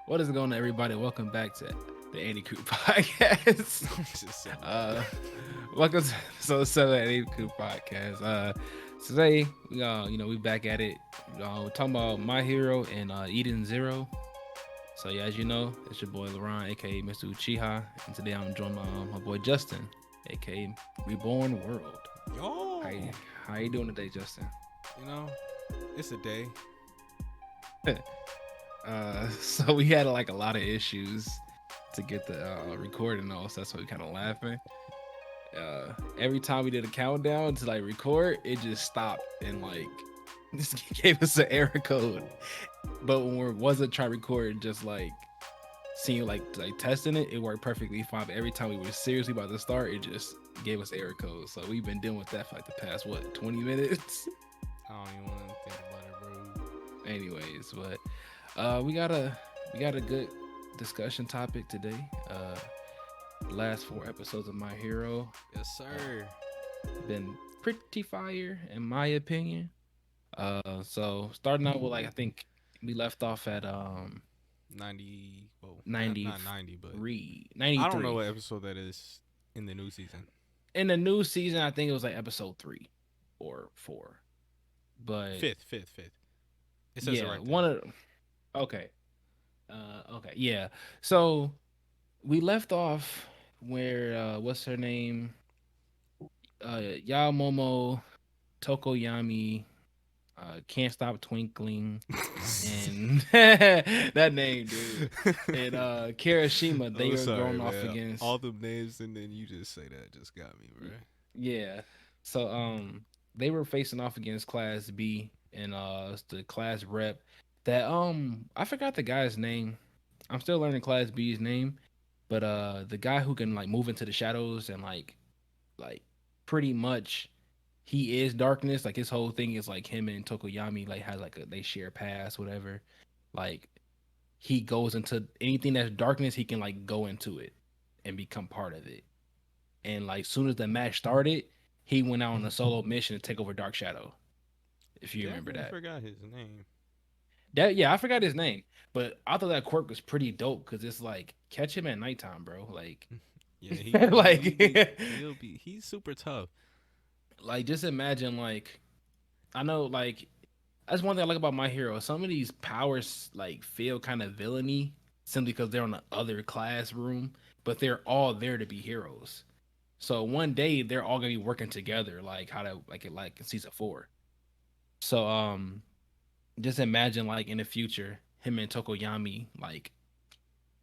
What is going on, everybody? Welcome back to the AniCrew podcast. Just said uh, that. welcome to episode 7 of the AniCrew podcast. Today we back at it. We're talking about My Hero and Eden Zero. So yeah, as you know, it's your boy LaRon, aka Mr. Uchiha, and today I'm joined by my boy Justin, aka Reborn World. How you, Yo, how you doing today, Justin? you know, it's a day. So we had like a lot of issues to get the recording off, so that's why we kind of laughing. Every time we did a countdown to like record, it just stopped and like just gave us an error code. But when we wasn't trying to record, just like seeing like testing it, it worked perfectly fine. But every time we were seriously about to start, it just gave us error codes. So we've been dealing with that for like the past 20 minutes. I don't even want to think about it, bro. Anyways, but we got a good discussion topic today. Last 4 episodes of My Hero Yes, sir. been pretty fire in my opinion. So starting out with like I think we left off at 90. Well, not 90, but 93, I don't know 93. what episode that is in the new season. In the new season, I think it was like episode 3 or 4. But Fifth. It says it yeah, right there. one of okay. Okay, yeah. So we left off where what's her name? Yaomomo Tokoyami can't stop twinkling and that name, dude. And Kirishima, they I'm are sorry, going off man. against All the names and then you just say that just got me, bro. yeah. So they were facing off against Class B and it's the class rep that I forgot the guy's name. I'm still learning Class B's name, but the guy who can like move into the shadows and like pretty much he is darkness. Like his whole thing is like him and Tokoyami like has like they share past whatever. Like he goes into anything that's darkness, he can like go into it and become part of it. And like soon as the match started, he went out on a solo mission to take over Dark Shadow. If you remember Definitely that. forgot his name. That yeah, I forgot his name, but I thought that quirk was pretty dope because it's like catch him at nighttime, bro. Like, Yeah, like, he's super tough. like just imagine like I know like that's one thing I like about My Hero. Some of these powers like feel kind of villainy simply because they're on the other classroom, but they're all there to be heroes. So one day they're all gonna be working together, like how to like in season 4. So just imagine like in the future him and Tokoyami like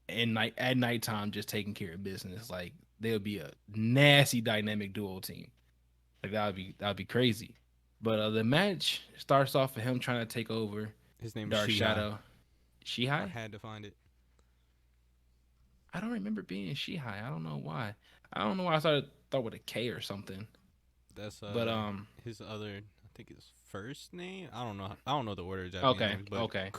at nighttime just taking care of business. Like they would be a nasty dynamic duo team. Like that would be crazy. But the match starts off with him trying to take over His name is Dark Shihai. Shadow. I Shihai? had to find it. I don't remember being Shihai. I don't know why. I don't know why I started thought with a K or something. That's But his other, I think his first name. I don't know. I don't know the order of Japanese okay, names, but okay.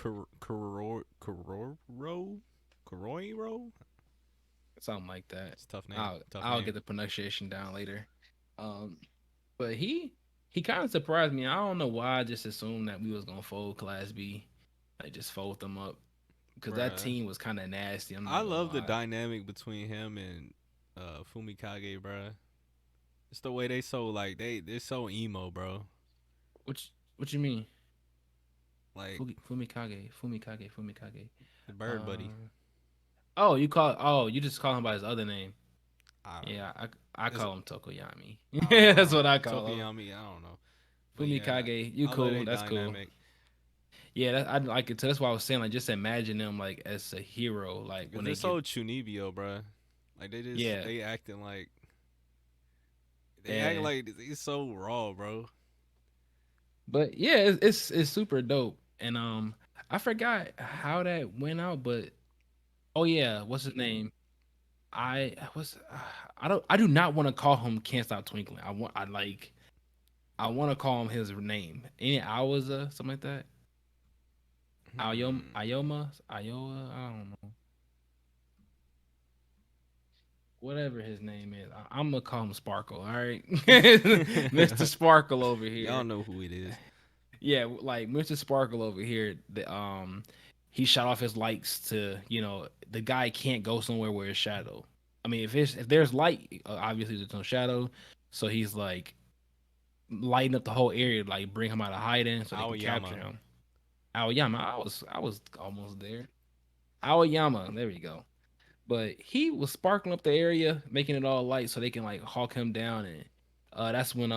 Koroiro. Something like that. It's a tough name. Tough I'll get name. the pronunciation down later. Um but he kind of surprised me. I don't know why I just assumed that we was gonna fold Class B. Like just fold them up. Because that Bruh. team was kind of nasty. I'm I not gonna love the lie. dynamic between him and Fumikage, bruh. It's the way they so like they're so emo, bro. What you mean? Like Fumikage. the bird buddy. Uh, you just call him by his other name. I don't Yeah, know. I It's, call him Tokoyami. I don't know. That's what I call him. Tokiyami, I don't know. But yeah, Fumikage, you I love cool? their That's cool. dynamic Yeah, I like it. So that's why I was saying like just imagine them like as a hero, like because when they're they get so Chunibyo, bruh. Like yeah, they acting like they act and like it's so raw, bro. but yeah, it's super dope. And I forgot how that went out, but oh yeah, what's his name? I do not want to call him Can't Stop Twinkling. I want to call him his name. Any Awaza, something like that. Hmm. Iowa, I don't know. Whatever his name is. I'm gonna call him Sparkle, all right? Mr. Sparkle over Y'all here. know who it is. Yeah, like Mr. Sparkle over here. he shot off his lights to, the guy can't go somewhere where it's shadow. I mean, if there's light, obviously there's no shadow. So he's like lighting up the whole area, like bring him out of hiding so they can capture Aoyama. him. Aoyama, I was almost there. Aoyama, there we go. But he was sparkling up the area, making it all light so they can like hawk him down, and that's when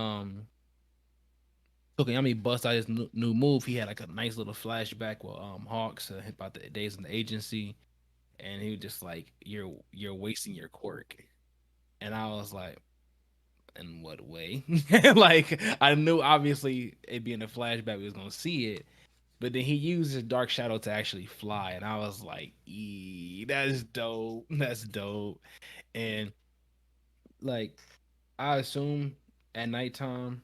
Tokuyami bust out his new move. He had like a nice little flashback with Hawks about the days in the agency, and he was just like, "You're wasting your quirk," and I was like, "In what way?" Like I knew obviously it being a flashback, we was gonna see it, but then he used his dark shadow to actually fly, and I was like, that's dope. That's dope." And like I assume at nighttime,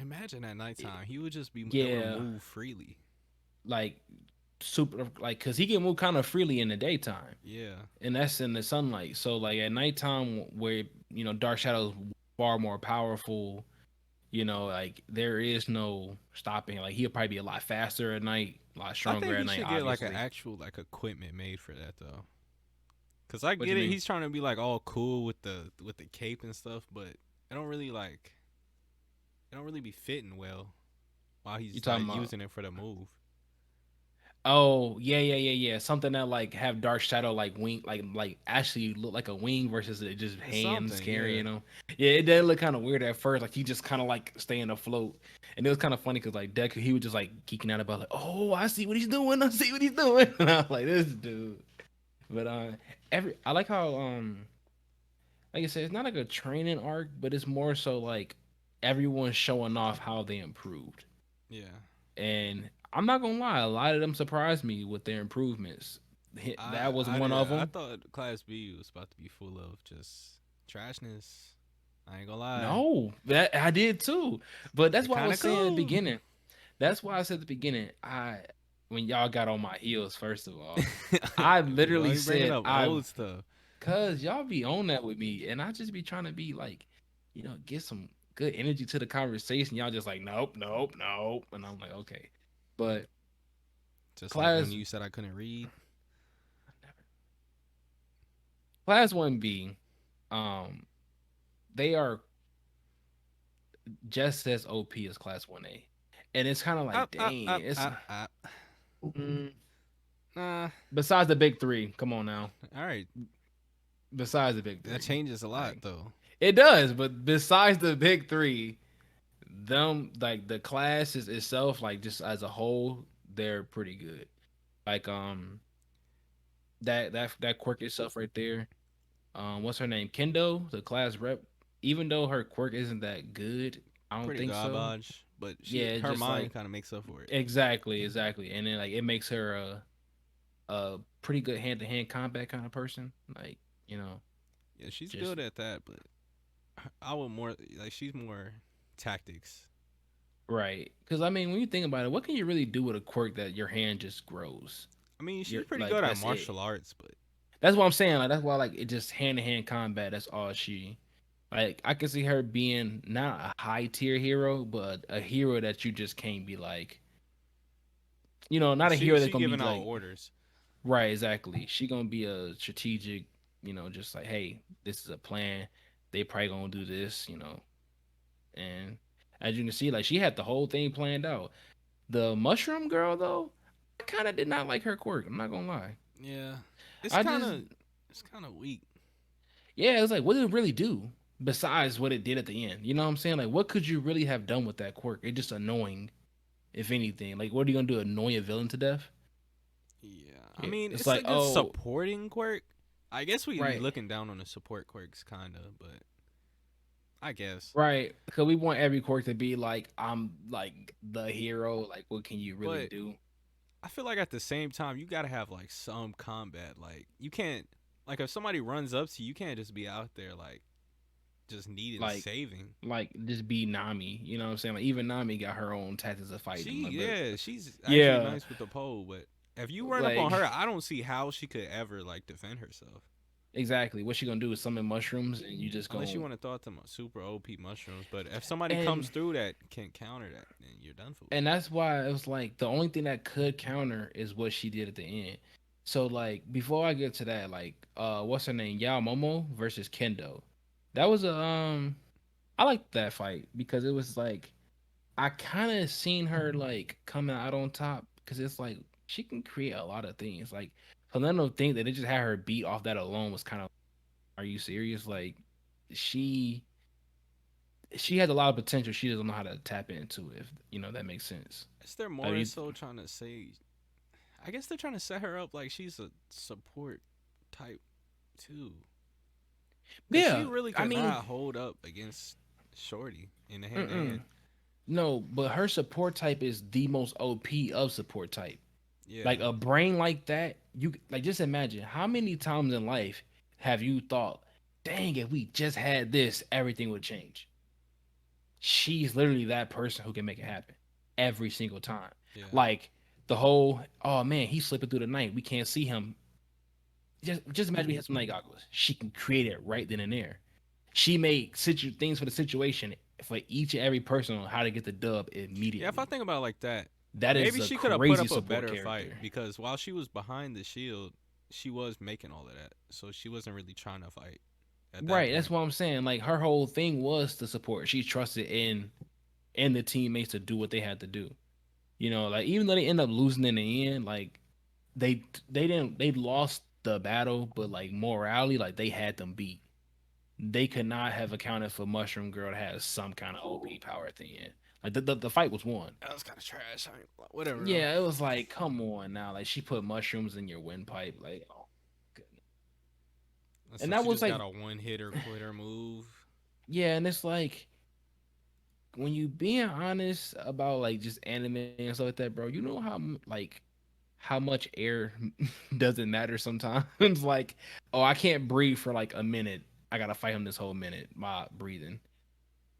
Imagine at nighttime, he would just be able to yeah, move freely. like super, like because he can move kind of freely in the daytime, Yeah, and that's in the sunlight. So like at nighttime, where dark shadows far more powerful. Like there is no stopping. Like he'll probably be a lot faster at night, a lot I stronger think at he night. should get like an Obviously, actual like equipment made for that though. Cause I what you get it, mean? he's trying to be like all cool with the cape and stuff, but it don't really like it don't really be fitting well while You he's talking like about? using it for the move. Oh yeah, yeah, yeah, yeah. Something that like have dark shadow like wing, like actually look like a wing versus it just It's hands something, yeah. carrying him. Yeah, it did look kind of weird at first. Like he just kind of like staying afloat, and it was kind of funny because like Deku, he was just like geeking out about like, oh, I see what he's doing. I see what he's doing. And I was like, this dude. But I like how like I said, it's not like a training arc, but it's more so like everyone's showing off how they improved. Yeah. And I'm not gonna lie, a lot of them surprised me with their improvements. That was I one did of I them. thought Class B was about to be full of just trashness. I ain't gonna lie. No, that I did too. But that's It why I kind was of saying at the cool. beginning. That's why I said at the beginning. When y'all got on my heels, first of all, I Why literally you bringing said up old stuff? cause y'all be on that with me, and I just be trying to be like, get some good energy to the conversation. Y'all just like, nope, nope, nope, and I'm like, okay, but Just like when class, you said I couldn't read. class 1B, um, they are just as OP as class 1A, and it's kind of like, Up, up, dang, up, it's up, up. mm, Nah. besides the big three. Come on now, All right. besides the big That three, changes a lot like though. it does, but besides the big three, them like the classes itself, like just as a whole, they're pretty good. Like that quirk itself right there. What's her name? Kendo, the class rep. Even though her quirk isn't that good, I don't Pretty think so. garbage, but Yeah, it's her just like mind kind of makes up for it. exactly, exactly, and then like it makes her a pretty good hand to hand combat kind of person. Like you know, Yeah, she's just good at that, but I would more like she's more tactics. right. Because I mean, when you think about it, what can you really do with a quirk that your hand just grows? I mean, she's You're pretty like good at that's it. martial arts, but That's what I'm saying. Like that's why like it just hand to hand combat. That's all she. Like I can see her being not a high tier hero, but a hero that you just can't be like, not a hero that's she gonna be giving out like orders. right. Exactly. She gonna be a strategic. Just like hey, this is a plan. They probably gonna do this. And as you can see, like she had the whole thing planned out. The mushroom girl though, I kind of did not like her quirk. I'm not gonna lie. Yeah, I just it's kind of weak. Yeah, it's like, what did it really do besides what it did at the end? You know what I'm saying? Like, what could you really have done with that quirk? It's just annoying, if anything. Like, what are you gonna do? Annoy a villain to death? Yeah, I Yeah, mean, it's it's a like, good oh, supporting quirk. I guess we be right, looking down on the support quirks, kinda, but I guess. right. Because we want every quirk to be like, I'm like the hero. Like, what can you really But do? I feel like at the same time, you gotta have like some combat. Like you can't, like if somebody runs up to you, you can't just be out there like just needing Like, saving. just be Nami. You know what I'm saying? Like, even Nami got her own tactics of fighting. Like, but She's actually yeah, nice with the pole, but if you run up on like her, I don't see how she could ever like defend herself. exactly. What she gonna do is summon mushrooms, and you just Unless you go want to throw out them super OP mushrooms, but if somebody comes and through that can counter that, then you're done for. and that's why it was like the only thing that could counter is what she did at the end. So like before I get to that, like what's her name? Yao Momo versus Kendo. That was a I liked that fight because it was like I kind of seen her like coming out on top because it's like she can create a lot of things. Like Helena think that they just had her beat off that alone was kind of, are you serious? Like she she has a lot of potential. She doesn't know how to tap into it. If you know that makes sense. Is there I more mean, so trying to say? I guess they're trying to set her up like she's a support type too, cause she yeah. really I could mean, not hold up against Shorty in the hand to mm-mm. hand. No, but her support type is the most OP of support type. Like Yeah, a brain like that, you like just imagine how many times in life have you thought, "Dang, if we just had this, everything would change." She's literally that person who can make it happen every single time. yeah. Like the whole, oh man, he's slipping through the night. We can't see him. Just imagine we had some night goggles. She can create it right then and there. She made things for the situation for each and every person on how to get the dub Yeah, if I immediately. think about it like that, That is maybe a she could have put crazy up a support better fight character. because while she was behind the shield, she was making all of that. So she wasn't really trying to fight at that Right, that's point. what I'm saying. Like her whole thing was to support. She trusted in the teammates to do what they had to do. You know, like even though they end up losing in the end, like they they lost the battle, but like morally, like they had them beat. They could not have accounted for Mushroom Girl to have some kind of OP power at the end. Like the fight was won. That was kind of trash. I ain't, whatever though. Yeah, it was like, come on now. Like she put mushrooms in your windpipe. Like, oh goodness. And And so that she was just got like, a one hitter quitter move. yeah, and it's like when you being honest about like just anime and stuff like that, bro, you know how like how much air doesn't matter sometimes. Like, oh, I can't breathe for like a minute. I gotta fight him this whole minute. My breathing.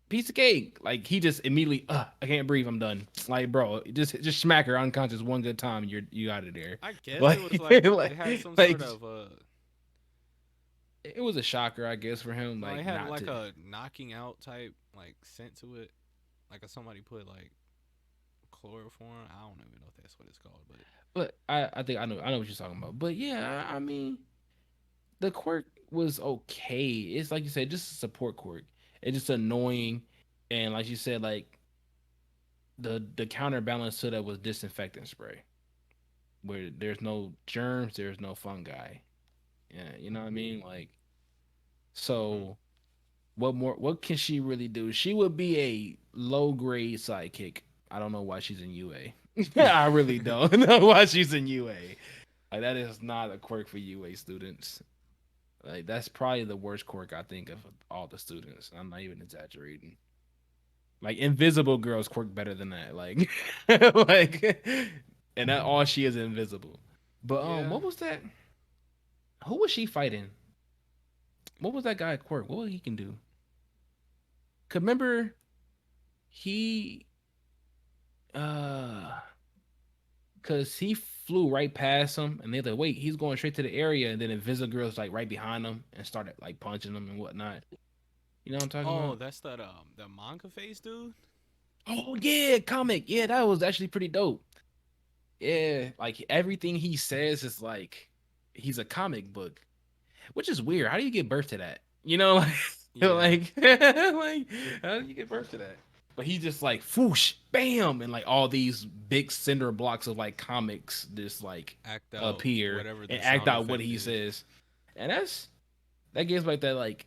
Piece of cake. Like he just immediately, I can't breathe. I'm done. Like, bro, just smack her unconscious one good time. You out of there. I guess it was Like, like it had some like sort of it was a shocker, I guess, for him. no, it Like had not like to, a knocking out type like scent to it. Like if somebody put like chloroform. I don't even know if that's what it's called, but but I think I know what you're talking about. But yeah, I mean the quirk was okay. It's like you said, just a support quirk. It's just annoying, and like you said, like the counterbalance to that was disinfectant spray, where there's no germs, there's no fungi. Yeah, you know what I mean. Like hmm. so, what more? What can she really do? She would be a low grade sidekick. I don't know why she's in UA. I really don't know why she's in UA. Like that is not a quirk for UA students. Like that's probably the worst quirk I think of all the students. I'm not even exaggerating. Like Invisible Girl's quirk better than that. Like, like, and that all she is invisible. But Yeah. what was that? Who was she fighting? What was that guy quirk? What he can do? Cause remember he uh cause he flew right past him and they're like, wait, he's going straight to the area, and then Invisible Girl's like right behind him and started like punching him and whatnot. You know what I'm talking Oh, about? that's that the manga face dude. Oh yeah, comic. Yeah, that was actually pretty dope. Yeah, like everything he says is like he's a comic book, which is weird. How do you give birth to that? You know, like Yeah. like how do you give birth to that? But he just like whoosh, bam, and like all these big cinder blocks of like comics just like Act out appear whatever the and act sound out what effect he is. says, and that gives like that like.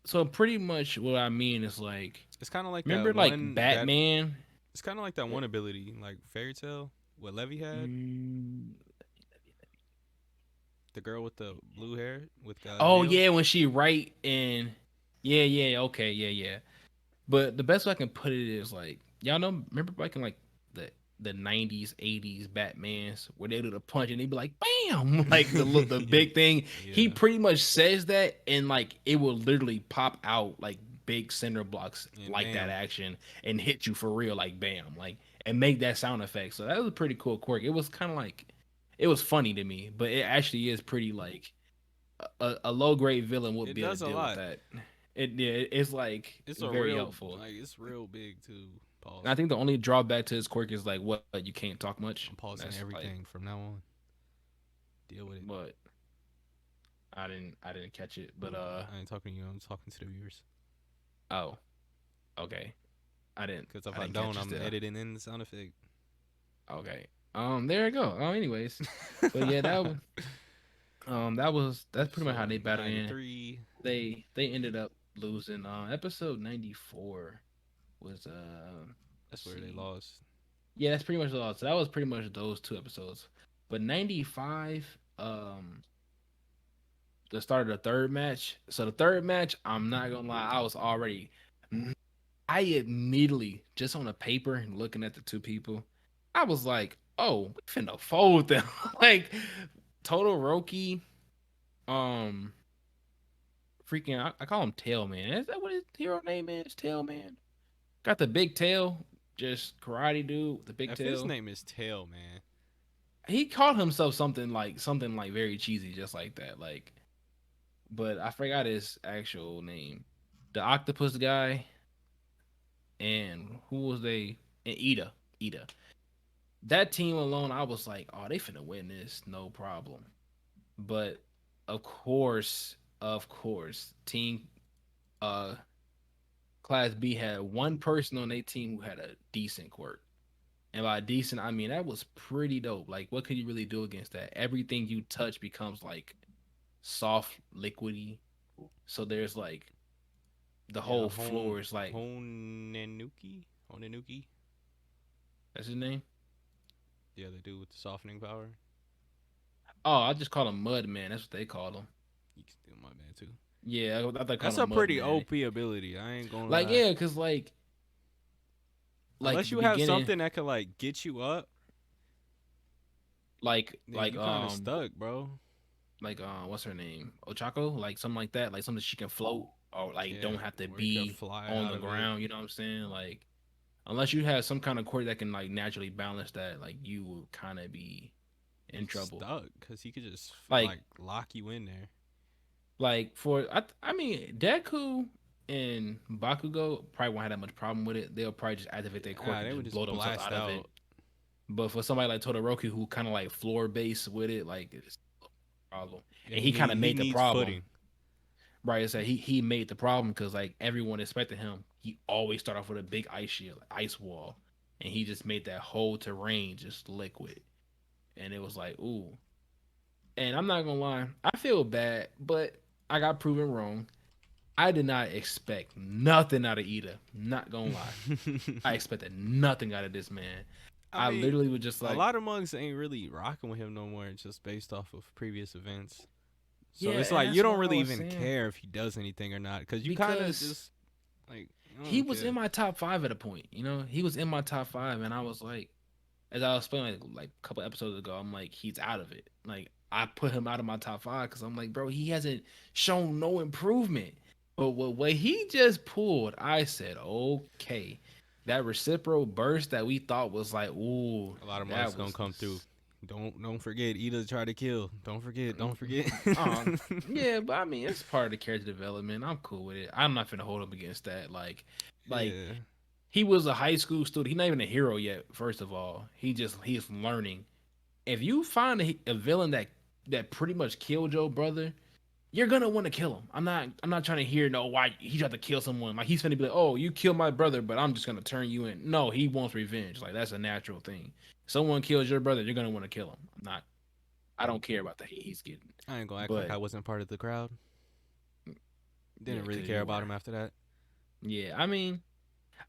So pretty much what I mean is like, It's kind of like that remember like one that Batman. it's kind of like that What? one ability like Fairy Tale what Levy had. Mm, The girl with the blue hair with oh yeah, nails. when she write in, yeah, yeah, okay, yeah, yeah. But the best way I can put it is like y'all know, remember back in like the 90s, 80s Batmans where they do the punch and they be like bam, like the big thing. He Yeah. pretty much says that and like it will literally pop out like big cinder blocks And like that bam. action and hit you for real like bam, like and make that sound effect. So that was a pretty cool quirk. It was kind of like it was funny to me, but it actually is pretty like a low grade villain would It be able to does a deal with lot. that. It's like It's a very real helpful. like it's real big too. And I Pause. think the only drawback to his quirk is like what you can't talk much. I'm pausing That's like, everything from now on. Deal with it. but I didn't catch it. But I ain't talking to you. I'm talking to the viewers. oh, okay. I didn't Because if I I didn't don't, catch it I'm still. editing in the sound effect. Okay. There you go. Anyways, but yeah, that's pretty much how Episode they battled in. 93. They ended up losing. Episode 94 was That's let's where they see. lost. Yeah, that's pretty much all. So that was pretty much those two episodes. But 95, the start of the third match. So the third match, I'm not gonna lie, I immediately just on the paper and looking at the two people, I was like, oh, we finna fold them. Like Todoroki, um, freaking, I call him Tailman. Is that what his hero name is? Tailman. Got the big tail, just karate dude with the big If his tail. name is Tail, man. He called himself something like very cheesy, just like that. Like, but I forgot his actual name. The octopus guy and who was they? And Ida. That team alone, I was like, oh, they finna win this, no problem. But of course, team uh class B had one person on their team who had a decent quirk. And by decent, I mean that was pretty dope. Like, what could you really do against that? Everything you touch becomes like soft, liquidy. So there's like the Yeah, whole floor is like Honenuki. that's his name. Yeah, the dude with the softening power. Oh, I just call him Mud Man. That's what they call him. You can steal my man too. Yeah, I thought they call That's him a Mud pretty Man. OP ability. I ain't gonna Like, lie. yeah, cause like Unless the you have beginning, something that could like get you up, like then like you kind of um stuck, bro. like what's her name? Ochako, like something like that, like something she can float or like Yeah, don't have to where you could be fly on out the of it. ground. You know what I'm saying? Like unless you have some kind of cord that can like naturally balance that, like you will kind of be in You trouble. stuck because he could just Like like lock you in there. for I mean Deku and Bakugo probably won't have that much problem with it. They'll probably just activate their quirk Yeah, and they would just blow just themselves blast out of it. out. But for somebody like Todoroki who kind of like floor based with it, like it's a problem. Yeah, And he kind of he made the needs problem. footing. Right, it's that he made the problem because like everyone expected him. He always start off with a big ice shield, ice wall, and he just made that whole terrain just liquid. And it was like, ooh. And I'm not gonna lie, I feel bad, but I got proven wrong. I did not expect nothing out of Ida. Not gonna lie, I expected nothing out of this man. I I mean, literally was just a like, lot of monks ain't really rocking with him no more, just based off of previous events. So yeah, it's and like you that's don't what I really was even saying care if he does anything or not, because you kind of because just like I he don't was in care. my top five at a point. He was in my top five, and I was like, as I was explaining like a couple episodes ago, I'm like, he's out of it. Like I put him out of my top five because I'm like, bro, he hasn't shown no improvement. But what he just pulled, I said, okay, that reciprocal burst that we thought was like, ooh, A lot of monks that gonna was come through. Don't forget, Ida try to kill. Don't forget. Don't mm, forget. yeah, but I mean, it's part of the character development. I'm cool with it. I'm not gonna hold him against that. Like Yeah, he was a high school student. He's not even a hero yet. First of all, he's learning. If you find a villain that pretty much killed your brother, you're gonna want to kill him. I'm not trying to hear no why he tried to kill someone. Like he's gonna be like, oh, you killed my brother, but I'm just gonna turn you in. No, he wants revenge. Like that's a natural thing. Someone kills your brother, you're gonna want to kill him. I don't care about the hate he's getting. I ain't gonna act like But I wasn't part of the crowd. yeah, Didn't really because care you about were. him after that. Yeah, I mean,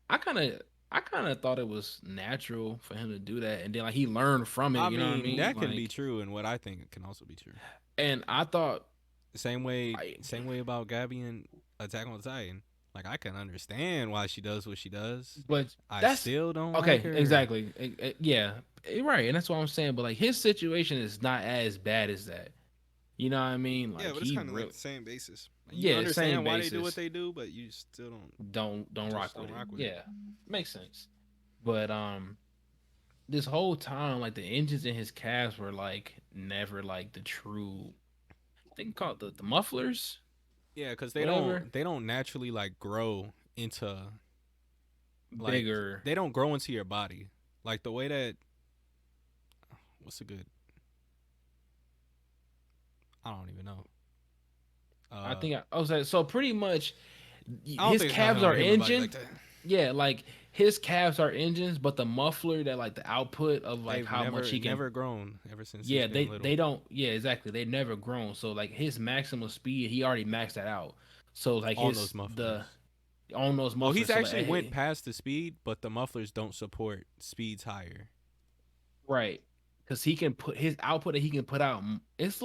I kind of I kind of thought it was natural for him to do that, and then like he learned from it. I You know what I mean, mean? that can be Like, true, and what I think can also be true. and I thought, like, Same way about Gabby and Attack on Titan. Like I can understand why she does what she does. but I that's still don't like okay. her. Exactly. Yeah, right, and that's what I'm saying. But like his situation is not as bad as that. You know what I mean? Yeah, Like but it's he kind of like real. the same basis. Like, you Yeah, same understand why they do what basis. they do, but you still don't Don't rock just don't with it. rock with it. Yeah, makes sense. But this whole time, like the engines in his cast were like never like the true think called the mufflers, Yeah, because whatever, they don't naturally like grow into like bigger. they don't grow into your body like the way that what's a good I don't even know. I Uh, think I was like, so pretty much I don't his think it's nothing calves on are a human body like engine. that. Yeah, like his calves are engines, but the muffler that like the output of like They've how much he can. never grown ever since he's Yeah, been they little don't. Yeah, exactly. They never grown. So like his maximum speed, he already maxed that out. So like on his those the mufflers. on those Well, he's mufflers. So like actually went past the speed, but the mufflers don't support speeds higher. right, because he can put his output that he can put out. It's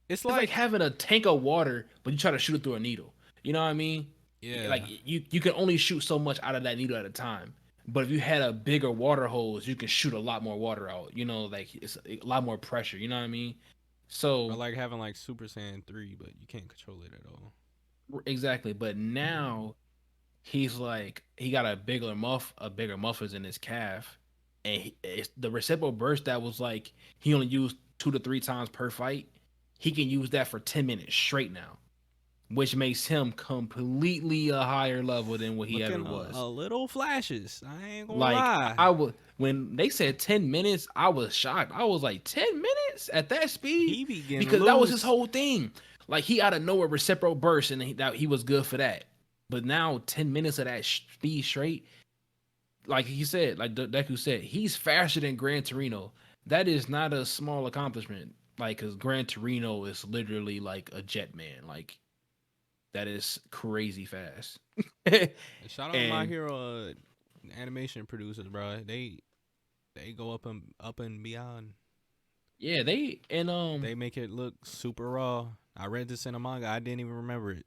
It's like like having a tank of water, but you try to shoot it through a needle. You know what I mean? Like yeah, you can only shoot so much out of that needle at a time. But if you had a bigger water hose, you can shoot a lot more water out. You know, like it's a lot more pressure. You know what I mean? or So like having like Super Saiyan 3, but you can't control it at all. exactly. But now he's like he got a bigger mufflers in his calf, and it's the reciprocal burst that was like he only used 2 to 3 times per fight. He can use that for 10 minutes straight now, which makes him completely a higher level than what he ever Looking was. a little flashes. I ain't gonna Like lie. I would when they said 10 minutes, I was shocked. I was like 10 minutes at that speed He be getting because that was his loose. whole thing. Like he out of nowhere reciprocal burst and he was good for that. But now 10 minutes of that speed straight, like he said, like Deku said, he's faster than Gran Torino. That is not a small accomplishment. Like, cause Gran Torino is literally like a jet man. Like that is crazy fast. Shout out to my And hero animation producers, bro. They go up and beyond. yeah, they and They make it look super raw. I read this in a manga. I didn't even remember it.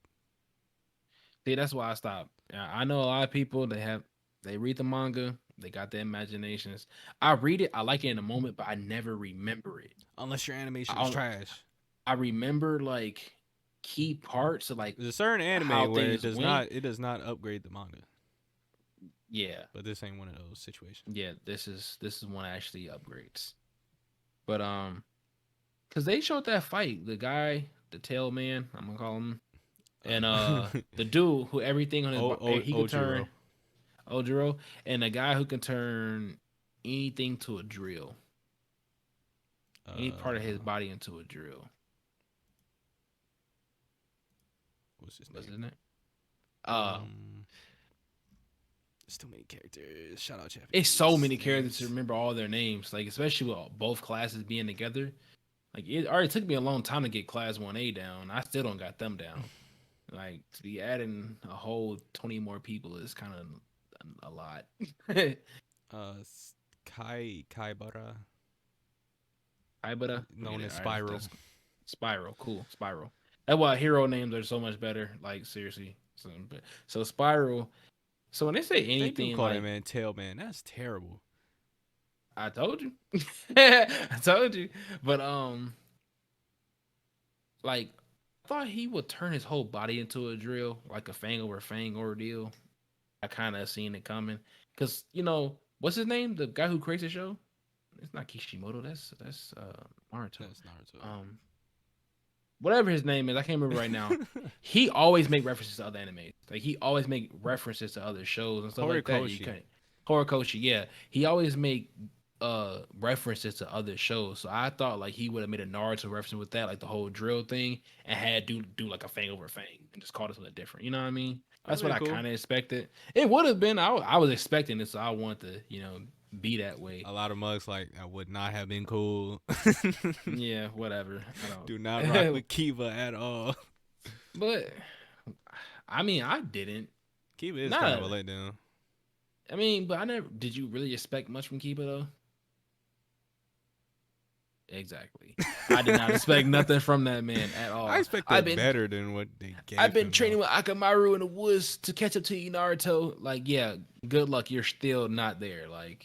see that's why I stopped. I know a lot of people they read the manga, they got their imaginations. I read it, I like it in a moment, but I never remember it. Unless your animation is I trash. I remember like key parts of like There's a certain how anime where things went. it does not upgrade the manga. Yeah, But this ain't one of those situations. yeah, this is one actually upgrades. But because they showed that fight, the guy, the tail man, I'm gonna call him, and the dude who everything on his he could turn Ojiro. Ojiro, and a guy who can turn anything to a drill, any part of his Uh, body into a drill. what's his What's name? his name? Uh, Um, there's too many characters. Shout out it's so Japanese many characters to names. remember all their names, like especially with both classes being together. Like it already took me a long time to get class 1A down. I still don't got them down. Like to be adding a whole 20 more people is kind of a lot. Kai Kaibara, Ibata, known as all right, Spiral. that's Spiral. Cool, Spiral. That's why hero names are so much better. Like seriously. So Spiral. So when they say They do anything call that like man Tail Man. That's terrible. I told you, I told you, but like I thought he would turn his whole body into a drill, like a fang over fang ordeal. I kind of seen it coming because what's his name, the guy who creates the show. It's not Kishimoto. That's Naruto. That's Naruto. Um, whatever his name is, I can't remember right now. He always make references to other animes. Like he always make references to other shows and stuff like that. You Horikoshi. can't Horikoshi, yeah. He always make references to other shows. So I thought like he would have made a Naruto reference with that, like the whole drill thing, and had do like a fang over fang and just called it something different. You know what I mean? That'd That's what been I cool. kind of expected. It would have been. I was expecting it, so I wanted to be that way. A lot of mugs like that would not have been cool. Yeah, whatever. Do not I rock don't. with Kiva at all. But I mean, I didn't. Kiva is kind of Not. a letdown. I mean, but I never. Did you really expect much from Kiba though? Exactly. I did not expect nothing from that man at I all. I've expected been better than what they I've gave been him though. training with Akamaru in the woods to catch up to you, Naruto. Like, yeah, good luck. You're still not there. Like,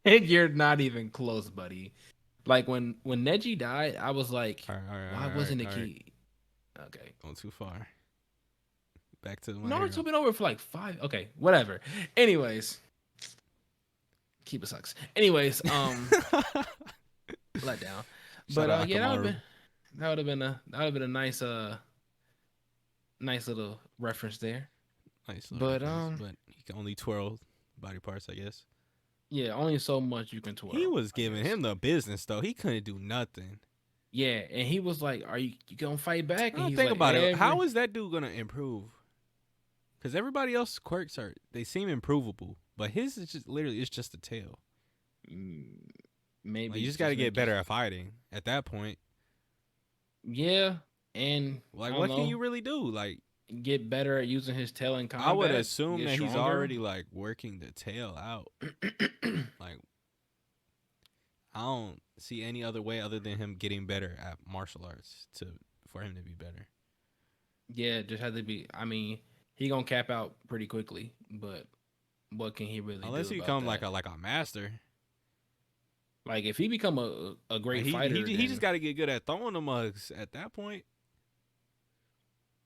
you're not even close, buddy. Like when Neji died, I was like, All right, all right, why all right, wasn't it all right. key? Okay. Going too far. Back to my Naruto hero. been over for like 5. Okay, whatever. Anyways, Kiba sucks. Anyways, let down. Shout But out yeah, that would Akamaru. been that would have been a nice little reference there. Nice little But reference, but he can only twirl body parts, I guess. yeah, only so much you can He twirl, was I giving guess. him the business though. He couldn't do nothing. Yeah, and he was like, "Are you gonna fight back?" I And don't he's think like, about it. How "Every is that dude gonna improve? Because everybody else's quirks are they seem improvable, but his is just literally it's just a tail. mm, Like you maybe just got to just get make it better at fighting. At that point, yeah." And I like don't what can know, you really do? Like get better at using his tail in I would combat, assume get that he's stronger. already like working the tail out. Like I don't see any other way other than him getting better at martial arts to for him to be better. Yeah, just had to be. I mean, he gonna cap out pretty quickly, but what can he really Unless do he about become that? like a master. Like if he become a Like great he fighter, he just then got to get good at throwing the mugs. At that point,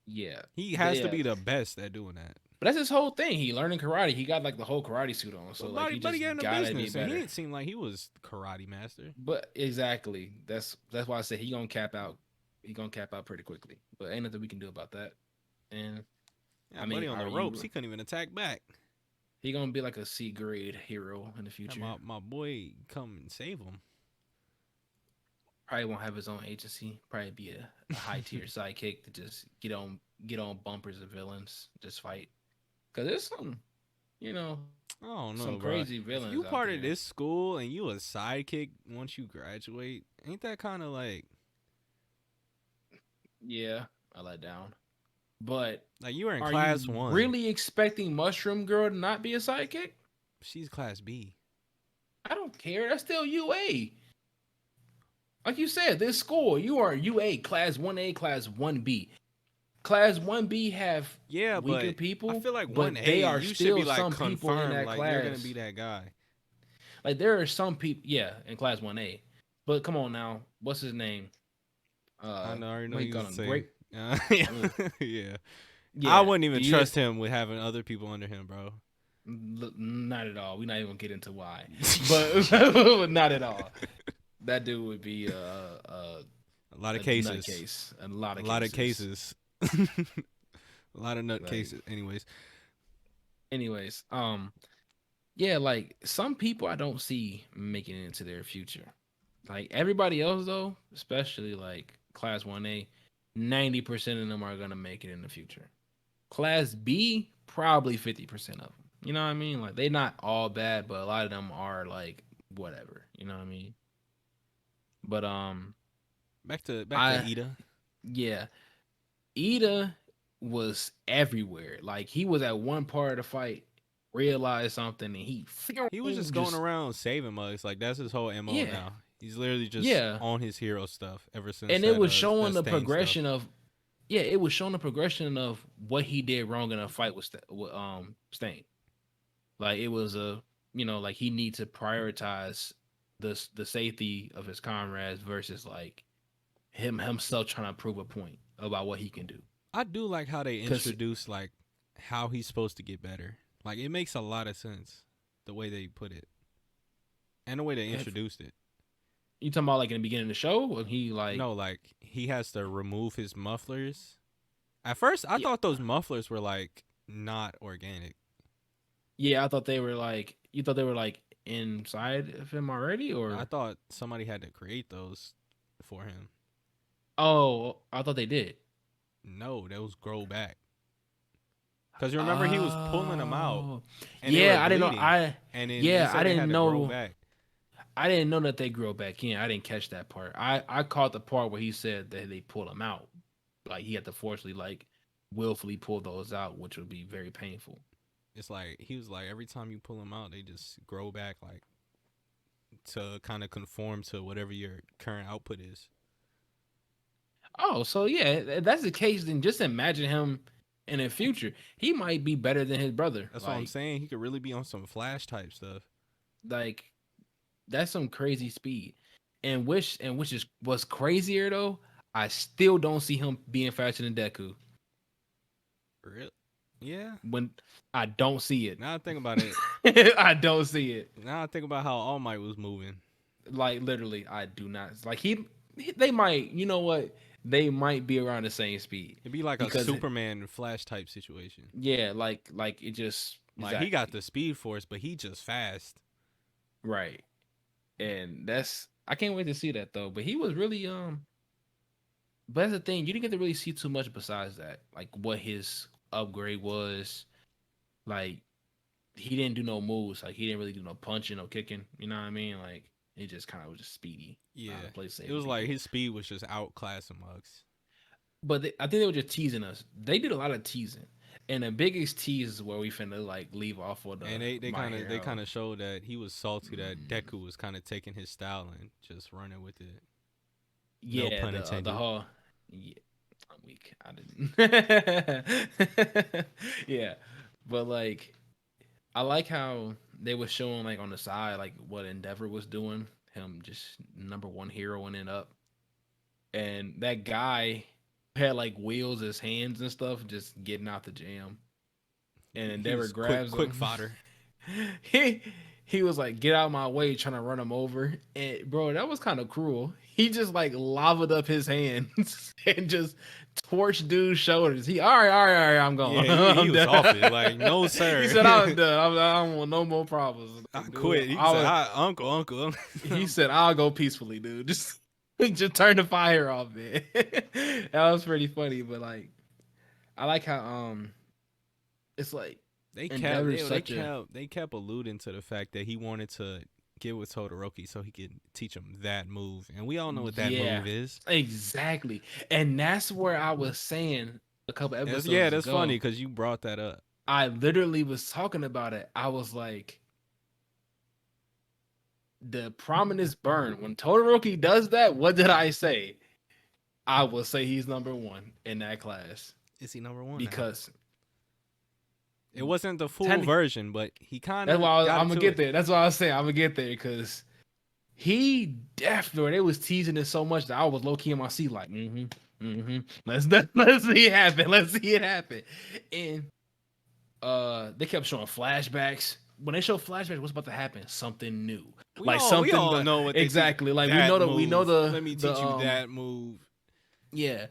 yeah, he has to yeah. be the best at doing that. But that's his whole thing. He learning karate. He got like the whole karate suit on, so But like he buddy just got into gotta be business, and he better. didn't seem like he was karate master. But exactly, that's why I say he gonna cap out. He gonna cap out pretty quickly. But ain't nothing we can do about that. And Yeah, I buddy mean, on the are ropes, you? he couldn't even attack back. He gonna be like a C grade hero in the Yeah, future. my boy come and save him. Probably won't have his own agency. Probably be a high tier sidekick to just get on bumpers of villains, just fight. Cause there's some, you know, I don't some know, bro. crazy If villains you out part of there. this school and you a sidekick once you graduate, ain't that kind of Yeah, I let down. But like you were in are you class one? really expecting Mushroom Girl to not be a sidekick? She's class B. I don't care. That's still UA. Like you said, this school, you are UA, class 1A, class 1B. Class 1B have Yeah, weaker but I people, feel like one but A, they are you should be still like some people in confirmed, that like you're gonna be class. that guy. Like there are some people, yeah, in class 1A. But come on now, what's his name? I know, I already know What he you call was him? saying. Great. Yeah, uh, yeah. I Yeah. wouldn't Do even you trust him with having other people under him, bro. not at all. We're not even gonna get into why. But not at all. That dude would be A lot of a cases. nutcase. A lot A of lot of cases. cases. A lot of nut Like, cases. Anyways, anyways, yeah, like some people I don't see making it into their future. Like everybody else though, especially like class 1A, 90% of them are gonna make it in the future. Class B, probably 50% of them. You know what I mean? Like they're not all bad, but a lot of them are like whatever. You know what I mean? But back to I Ida. yeah, Ida was everywhere. Like he was at one part of the fight, realized something, and he He was just going just around saving mugs. Like that's his whole MO yeah, now. He's literally just yeah. on his hero stuff ever since And it was that showing the stain stuff. progression of yeah, it was showing the progression of what he did wrong in a fight with Stain. Like it was like he needs to prioritize the safety of his comrades versus like himself trying to prove a point about what he can do. I do like how they Cause introduce like how he's supposed to get better. Like it makes a lot of sense the way they put it and the way they if introduced it. you talking about like in the beginning of the show when he like No, like he has to remove his mufflers. At first, I yeah, thought those mufflers were like not organic. yeah, I thought they were like you thought they were like inside of him already I or thought somebody had to create those for him. oh I thought they did. No, those grow back. Cause you remember he was pulling them out Oh, and they were yeah. I didn't know. bleeding, and then he I said they didn't had to grow know. back. I didn't know that they grow back in. I didn't catch that part. I caught the part where he said that they pull him out, like he had to forcibly, like, willfully pull those out, which would be very painful. It's like he was like every time you pull them out, they just grow back like to kind of conform to whatever your current output is. Oh, so yeah, if that's the case. Then just imagine him in the future. He might be better than his brother. That's what I'm saying. He could really be on some flash type stuff. Like that's some crazy speed. And which is what's crazier though. I still don't see him being faster than Deku. Real? Yeah. When I don't see it. Now I think about it. I don't see it. Now I think about how All Might was moving. Like literally, I do not like he. They might, you know what? They might be around the same speed It'd be like a because Superman Flash type situation. yeah, like it just Like he got exactly the speed force, but he just fast. right. And that's I can't wait to see that though. But he was really but that's the thing, you didn't get to really see too much besides that. Like what his upgrade was. Like he didn't do no moves. Like he didn't really do no punching, no kicking. You know what I mean? Like he just kind of was just speedy. Yeah, Play it saving was like people. his speed was just outclassing Mugs. But I think they were just teasing us. They did a lot of teasing, and the biggest tease is where we finna like leave off for the And they My kind of they kind Hero. of showed that he was salty that Mm, Deku was kind of taking his style and just running with it. No yeah, pun the intended. whole yeah, I'm weak. I didn't. Yeah, but like I like how they were showing like on the side like what Endeavor was doing. Him just number one heroing it up, and that guy had like wheels as hands and stuff, just getting out the jam. And He Endeavor was quick grabs quick him. fodder. he he was like, "Get out of my way," trying to run him over. And bro, that was kind of cruel. He just like lavaed up his hands and just torched dude's shoulders. All right, I'm Yeah, gone. he I'm was done. off it. Like no He sir. said, "I'm done. I don't want no more problems, I like, dude. quit. He said, Uncle. He said, I'll go peacefully, dude. Just turn the fire off, man." That was pretty funny, but like, I like how it's like they kept Endeavor's they such a kept they kept alluding to the fact that he wanted to get with Todoroki so he could teach him that move, and we all know what that yeah, move is. exactly. And that's where I was saying a couple Yeah, episodes that's funny ago. because you brought that up. I literally was talking about it. I was like, the prominence burn. When Todoroki does that, what did I say? I will say he's number one in that class Is he number one now? because It wasn't the full ten, version, but he kind that's of why got I'm it gonna to get it. there. That's why I was saying I'm gonna get there because he definitely they was teasing it so much that I was low key in my seat like, let's see it happen. Let's see it happen. And they kept showing flashbacks. When they show flashbacks, what's about to happen? Something new, like We something. all know what they teach. Exactly. Like That we know move. Let me the teach you that move. yeah.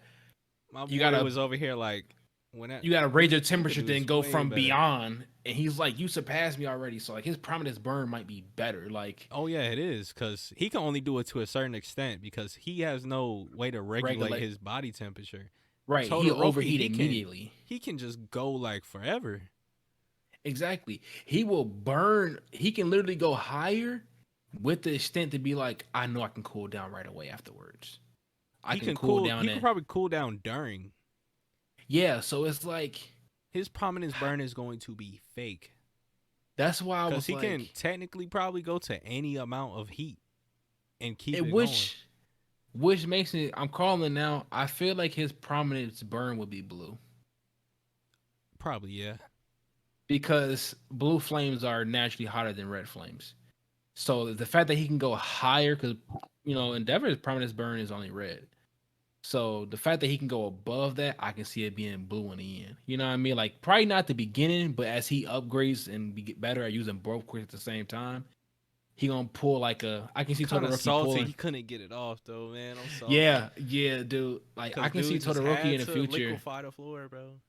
My You boy gotta was over here like when that you gotta raise your you could temperature, do then this go way from better. beyond. And he's like, you surpassed me already. So like his prominence burn might be better. Like Oh yeah, it is because he can only do it to a certain extent because he has no way to regulate regulate. his body temperature. Right. He'll Todoroki, overheat immediately. he can just go like forever. Exactly. He will burn. He can literally go higher with the extent to be like, I know I can cool down right away afterwards. I He can can cool cool. down He could and probably cool down during. yeah. So it's like His prominence burn is going to be fake that's why I because was he can like, technically probably go to any amount of heat and keep it it going. which makes it. I'm calling now. I feel like his prominence burn would be blue Probably yeah. because blue flames are naturally hotter than red flames. So the fact that he can go higher, because Endeavor's prominence burn is only red. So the fact that he can go above that, I can see it being blue in the end. You know what I mean? Like probably not the beginning, but as he upgrades and get better at using both quick at the same time, he gonna pull like a. I can I'm see kind of Todoroki salty. pulling. He couldn't get it off though, man. I'm salty Yeah, yeah, dude. Like I because can see dude just Todoroki had in the to future. liquefy the floor, bro.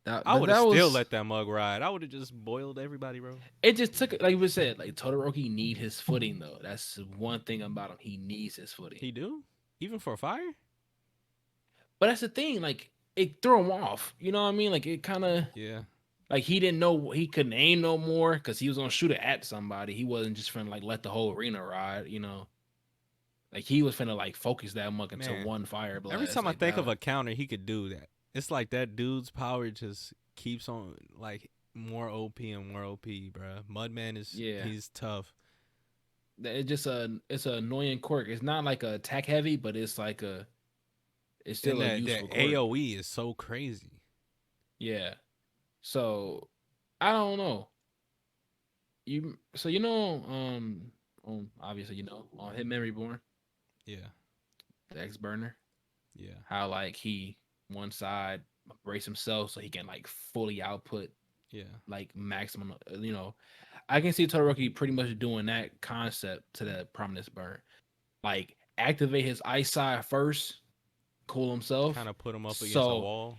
That, I but would have that still was. let that mug ride. I would have just boiled everybody, bro. It just took like we said. Like Todoroki need his footing though. That's one thing about him. He needs his footing. He do even for fire. But that's the thing. Like it threw him off. You know what I mean? Like it kind of. Yeah, Like he didn't know he couldn't aim no more because he was gonna shoot it at somebody. He wasn't just finna like let the whole arena ride, you know. Like he was finna like focus that muck into man. one fire Every blast. time I Like think of that. a counter, he could do that. It's like that dude's power just keeps on like more OP and more OP, bro. Mudman is Yeah. he's tough. It's just it's an annoying quirk. It's not like a attack heavy, but it's And still a that useful quirk. AOE is so crazy. Yeah. So I don't know. Obviously on Hitman Reborn, Yeah, the X burner, yeah, how like he one side brace himself so he can like fully output yeah. like maximum. I can see Todoroki pretty much doing that concept to the prominence burn. Like activate his ice side first, cool himself. Kind of put him up against a So wall,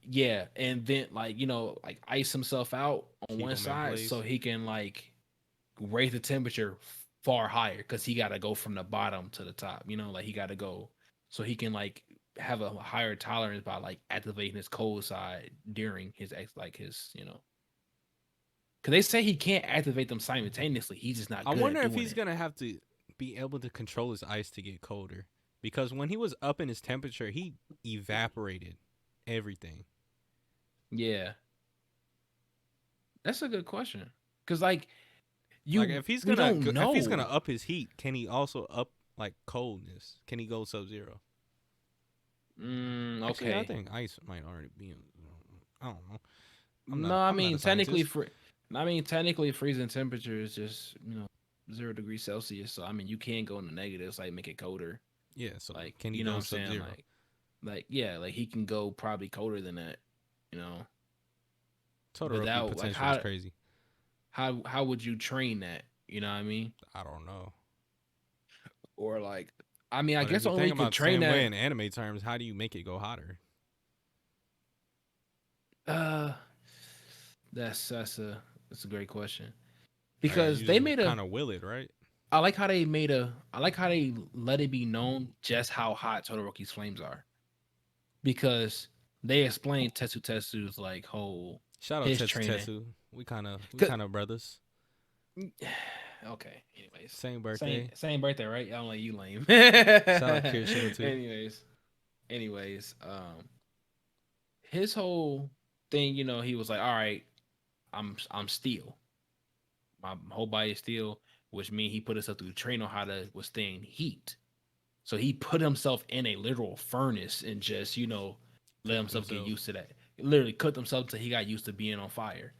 yeah, and then like like ice himself out on keep one him in side so place. he can like raise the temperature far higher because he got to go from the bottom to the top. Like he got to go so he can like have a higher tolerance by like activating his cold side during his like his because they say he can't activate them simultaneously. He's just not I good wonder at if doing he's it. gonna have to be able to control his ice to get colder, because when he was up in his temperature, he evaporated everything. Yeah, that's a good question because like Like we don't if he's gonna know. up his heat, can he also up like coldness? Can he go sub zero? Actually, I Okay. think ice might already be. I don't know. No, I'm not a scientist. I mean technically freezing temperature is just 0 degrees Celsius. So I mean you can go in the negatives, like make it colder. Yeah. So Like can he you know what go I'm sub saying? zero? Like yeah, like he can go probably colder than that. You know, Todoroki without like potential is crazy. how would you train that? You know what I mean? I don't know. Or like I mean I But if guess you the only way think you could about the train same way that in anime terms, how do you make it go hotter? uh that's a great question Like because you they just made a kind of will it, right? I like how they let it be known just how hot Todoroki's flames are because they explained Tetsu Tetsu's like whole Shout out his Tetsu training. Tetsu. We 'Cause- kind of brothers. okay, anyways, Same birthday. same birthday, right? I don't like you lame. Shout out Kirishima too. anyways, his whole thing, he was like, all right, I'm steel. My whole body is steel, which means he put himself through training on how to withstand heat. So he put himself in a literal furnace and just, let Cooked himself get himself. used to that. Literally cooked himself until he got used to being on fire.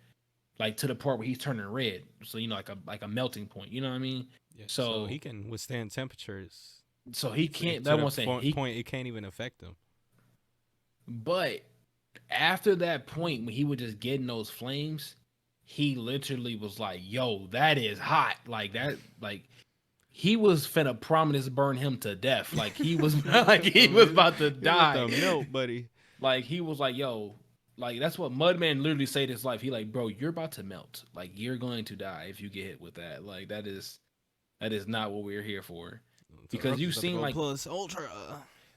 Like to the point where he's turning red. So, like a melting point. You know what I mean? Yeah. So he So can withstand temperatures he can't to that the one saying he point it can't even affect him. but after that point when he was just getting those flames, he literally was like, yo, that is hot. Like that, like he was finna promise burn him to death. Like he was like he was about to He with die. the milk, buddy. Like he was like, yo, like that's what Mudman literally saved his life. He like, bro, you're about to melt. Like you're going to die if you get hit with that. Like that is not what we're here for. Because Todoroki's you've about to seen go like plus ultra.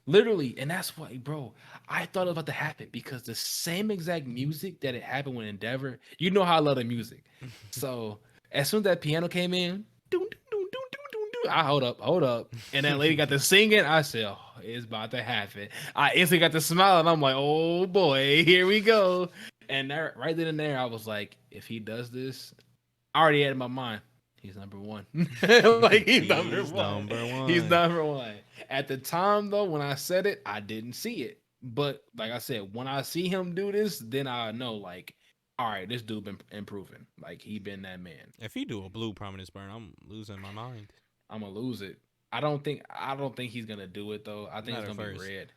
literally, and that's why, bro, I thought it was about to happen because the same exact music that it happened when Endeavor, you know how I love the music. So as soon as that piano came in, doom, doom, doom, doom, doom, doom, doom, I hold up. And that lady got to singing. I said, oh, it's about to happen. I instantly got to smile and I'm like, oh boy, here we go. And there, right then and there, I was like, if he does this, I already had in my mind. He's number one. like he's number He's one. number He's one. number one. At the time though, when I said it, I didn't see it. But like I said, when I see him do this, then I know like, all right, this dude been improving. Like he been that man. If he do a blue prominence burn, I'm losing my mind. I'm gonna lose it. I don't think he's gonna do it though. I think Not it's at gonna be first. red.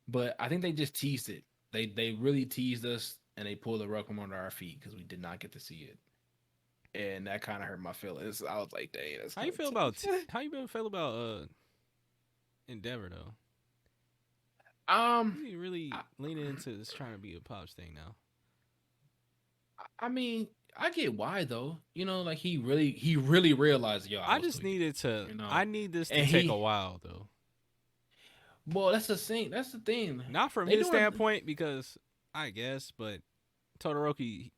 But I think they just teased it. They really teased us and they pulled the rug from under our feet because we did not get to see it. And that kind of hurt my feelings. I was like, dang, that's How you kind feel of about tough. how you been feel about Endeavor though? um, Is he really I, leaning into this trying to be a pops thing now? I mean, I get why though. Like he really realized, yo, I I was just tweaking. needed to. You know, I need this to and take a while though. well, that's the thing. That's the thing. Not from They his doing standpoint because I guess, but Todoroki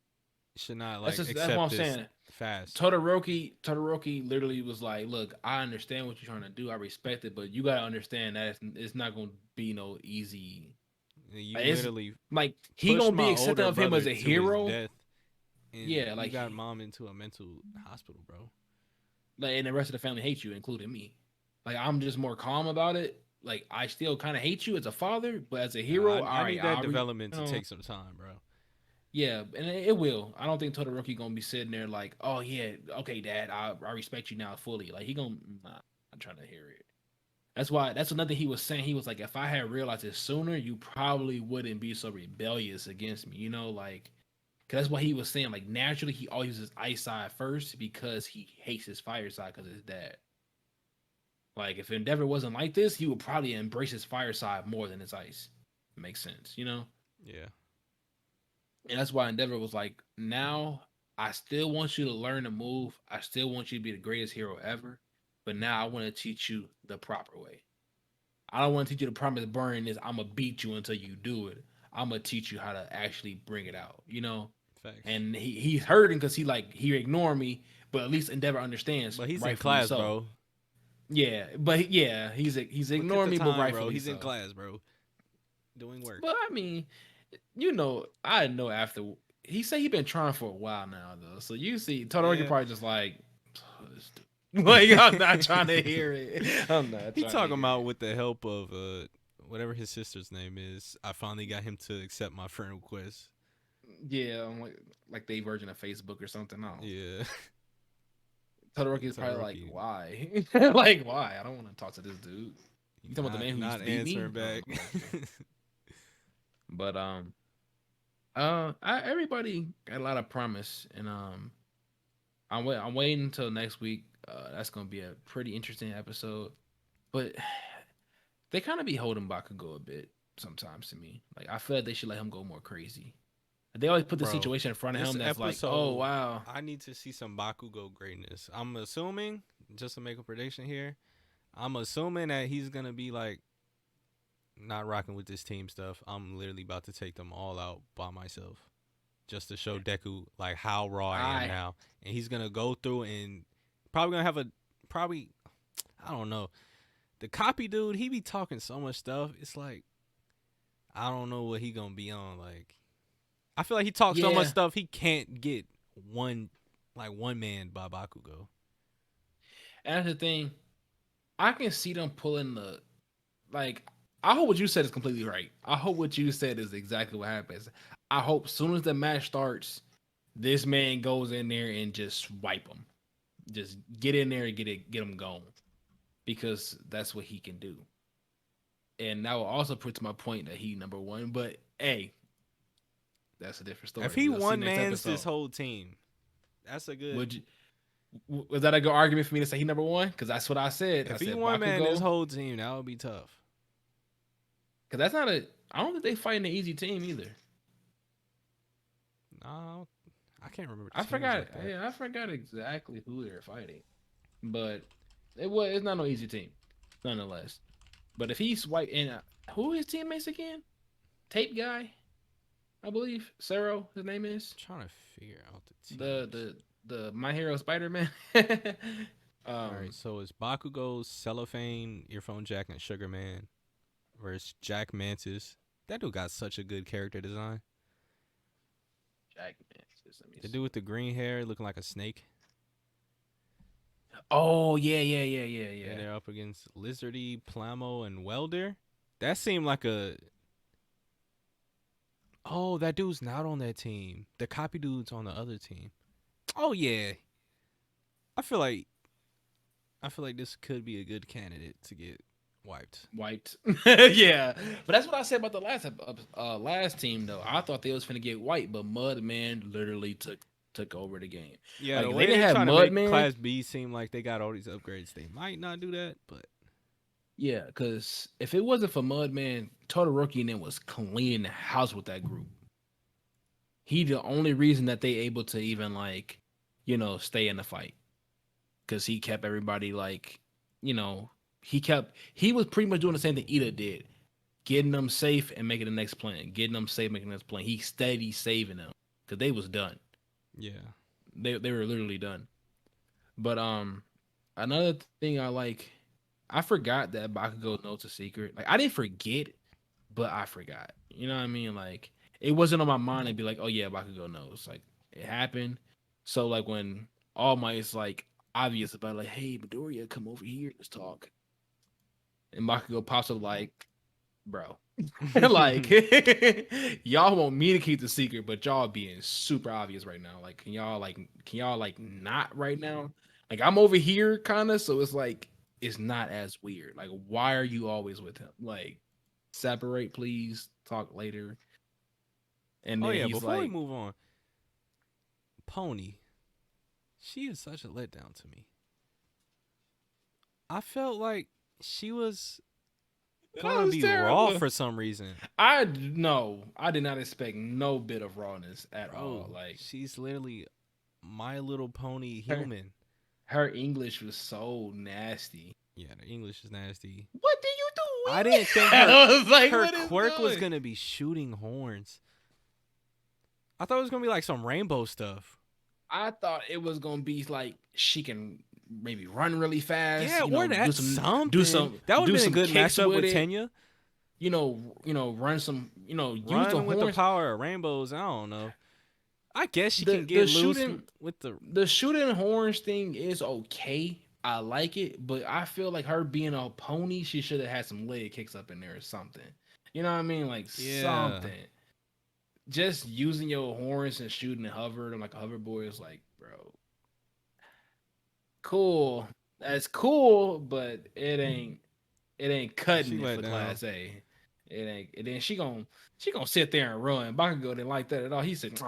should not like that's what accept I'm this saying. fast. Todoroki literally was like, "Look, I understand what you're trying to do. I respect it, but you gotta understand that it's not gonna be no easy. You Like, it's literally like he pushed gonna my be accepting older of him as brother a to his hero. death, and Yeah, you like got mom into a mental hospital, bro. and the rest of the family hates you, including me. Like I'm just more calm about it. Like I still kind of hate you as a father, but as a Nah, hero, all I right, need that development to take some time, bro. yeah, and it will. I don't think Todoroki gonna be sitting there like, oh yeah, okay, Dad, I respect you now fully. Like he gonna, nah, I'm trying to hear it. That's another thing he was saying. He was like, if I had realized it sooner, you probably wouldn't be so rebellious against me. Like, cause that's what he was saying. Like naturally, he always uses ice side first because he hates his fire side because of his dad. Like if Endeavor wasn't like this, he would probably embrace his fire side more than his ice. Makes sense, you know? Yeah. And that's why Endeavor was like, now I still want you to learn to move. I still want you to be the greatest hero ever. But now I want to teach you the proper way. I don't want to teach you the promise burn is I'm gonna beat you until you do it. I'm gonna teach you how to actually bring it out, you know? Facts. And he's hurting because he ignored me, but at least Endeavor understands, But he's in rightfully class, so. bro. Yeah, but yeah, he's Look at ignoring the me, but time, bro. rightfully He's in so. class, bro. Doing work. But I mean, you know, I know after he said he been trying for a while now though. So you see, Todoroki Yeah. probably just like, oh, this dude. Like I'm not trying to hear it. I'm not He trying to talking hear about it. with the help of whatever his sister's name is. I finally got him to accept my friend request. Yeah, I'm like they version of Facebook or something. No, Yeah. Todoroki is probably like, Todoroki why? Like why? I don't want to talk to this dude. You talking about the not man who used not to beat me? answering Oh, back. okay. But everybody got a lot of promise, and I'm waiting until next week. That's gonna be a pretty interesting episode. But they kind of be holding Bakugo a bit sometimes to me. Like I feel like they should let him go more crazy. They always put the Bro, situation in front of this him that's like, oh episode wow, I need to see some Bakugo greatness. I'm assuming, just to make a prediction here, I'm assuming that he's gonna be like not rocking with this team stuff. I'm literally about to take them all out by myself. Just to show Deku like how raw I am I now. And he's gonna go through and probably gonna have a probably I don't know. The copy dude, he be talking so much stuff. It's like I don't know what he gonna be on. Like I feel like he talks so much yeah, stuff he can't get one man by Bakugo. and that's the thing. I can see them pulling the like. I hope what you said is completely right. I hope what you said is exactly what happens. I hope soon as the match starts, this man goes in there and just wipe him. Just get in there and get him going because that's what he can do. And that will also prove to my point that he number one. But hey, that's a different If story. he We'll see one next mans episode. this whole team, that's a good. Would you? Was that a good argument for me to say he number one? Because that's what I said. I If he said one man this Bakugo. whole team, that would be tough. Because that's not a. I don't think they fighting an easy team either. No, I can't remember I teams forgot. like that. Yeah, I forgot exactly who they're fighting, but it's not no easy team, nonetheless. But if he's white and who are his teammates again? Tape guy, I believe. Sero, his name is. I'm trying to figure out the The teams. the the My Hero Spider Man. All right, um, so it's Bakugo, Cellophane, Earphone Jack, and Sugar Man versus Jack Mantis. That dude got such a good character design. Jack Mantis. Let me The see. dude with the green hair looking like a snake. Oh yeah. Then they're up against Lizardy, Plamo, and Welder. That seemed like a. Oh, that dude's not on that team. The copy dude's on the other team. Oh yeah, I feel like this could be a good candidate to get wiped. Wiped. Yeah, but that's what I said about the last team though. I thought they was finna get wiped, but Mudman literally took over the game. Yeah, Like the if they way didn't they have trying to make Mudman, Class B seem like they got all these upgrades, they might not do that. But yeah, because if it wasn't for Mudman, Todoroki and then was cleaning the house with that group. He the only reason that they able to even like, stay in the fight because he kept everybody like, you know, he was pretty much doing the same thing Ida did, getting them safe and making the next plan, getting them safe, making the next plan. He steady saving them because they was done. yeah, They were literally done. But another thing I like, I forgot that Bakugo knows a secret. Like I didn't forget, but I forgot. You know what I mean? Like it wasn't on my mind to be like, oh yeah, Bakugo knows. Like it happened. So like when All Might is like obvious about like, hey Midoriya, come over here, let's talk. And Bakugo pops up like, bro. Like y'all want me to keep the secret, but y'all being super obvious right now. Like, can y'all not right now? Like I'm over here kind of, so it's like it's not as weird. Like, why are you always with him? Like, separate, please. Talk later. And oh then yeah. he's Before we like, move on, Pony, she is such a letdown to me. I felt like she was That gonna was be raw terrible. for some reason. I did not expect no bit of rawness at all. Bro, Like she's literally My Little Pony her human. her English was so nasty. Yeah, the English is nasty. What do you do? I didn't think I was like, her what is quirk was going? gonna be shooting horns. I thought it was gonna be like some rainbow stuff. I thought it was gonna be like she can maybe run really fast, Yeah, or that something. That would have do been a some good kicks matchup with with it. Tenya. Run some, use the Run with the horns. power of rainbows. I don't know. I guess she can The get loose shooting with the. the shooting horns thing is okay. I like it, but I feel like her being a pony, she should have had some leg kicks up in there or something. You know what I mean? Like Yeah. something. Just using your horns and shooting a hover like a hoverboard is like, bro, cool. That's cool, but it ain't She cutting it let for down. class A. It ain't. And then she gonna sit there and run. Bakugo didn't like that at all. He said,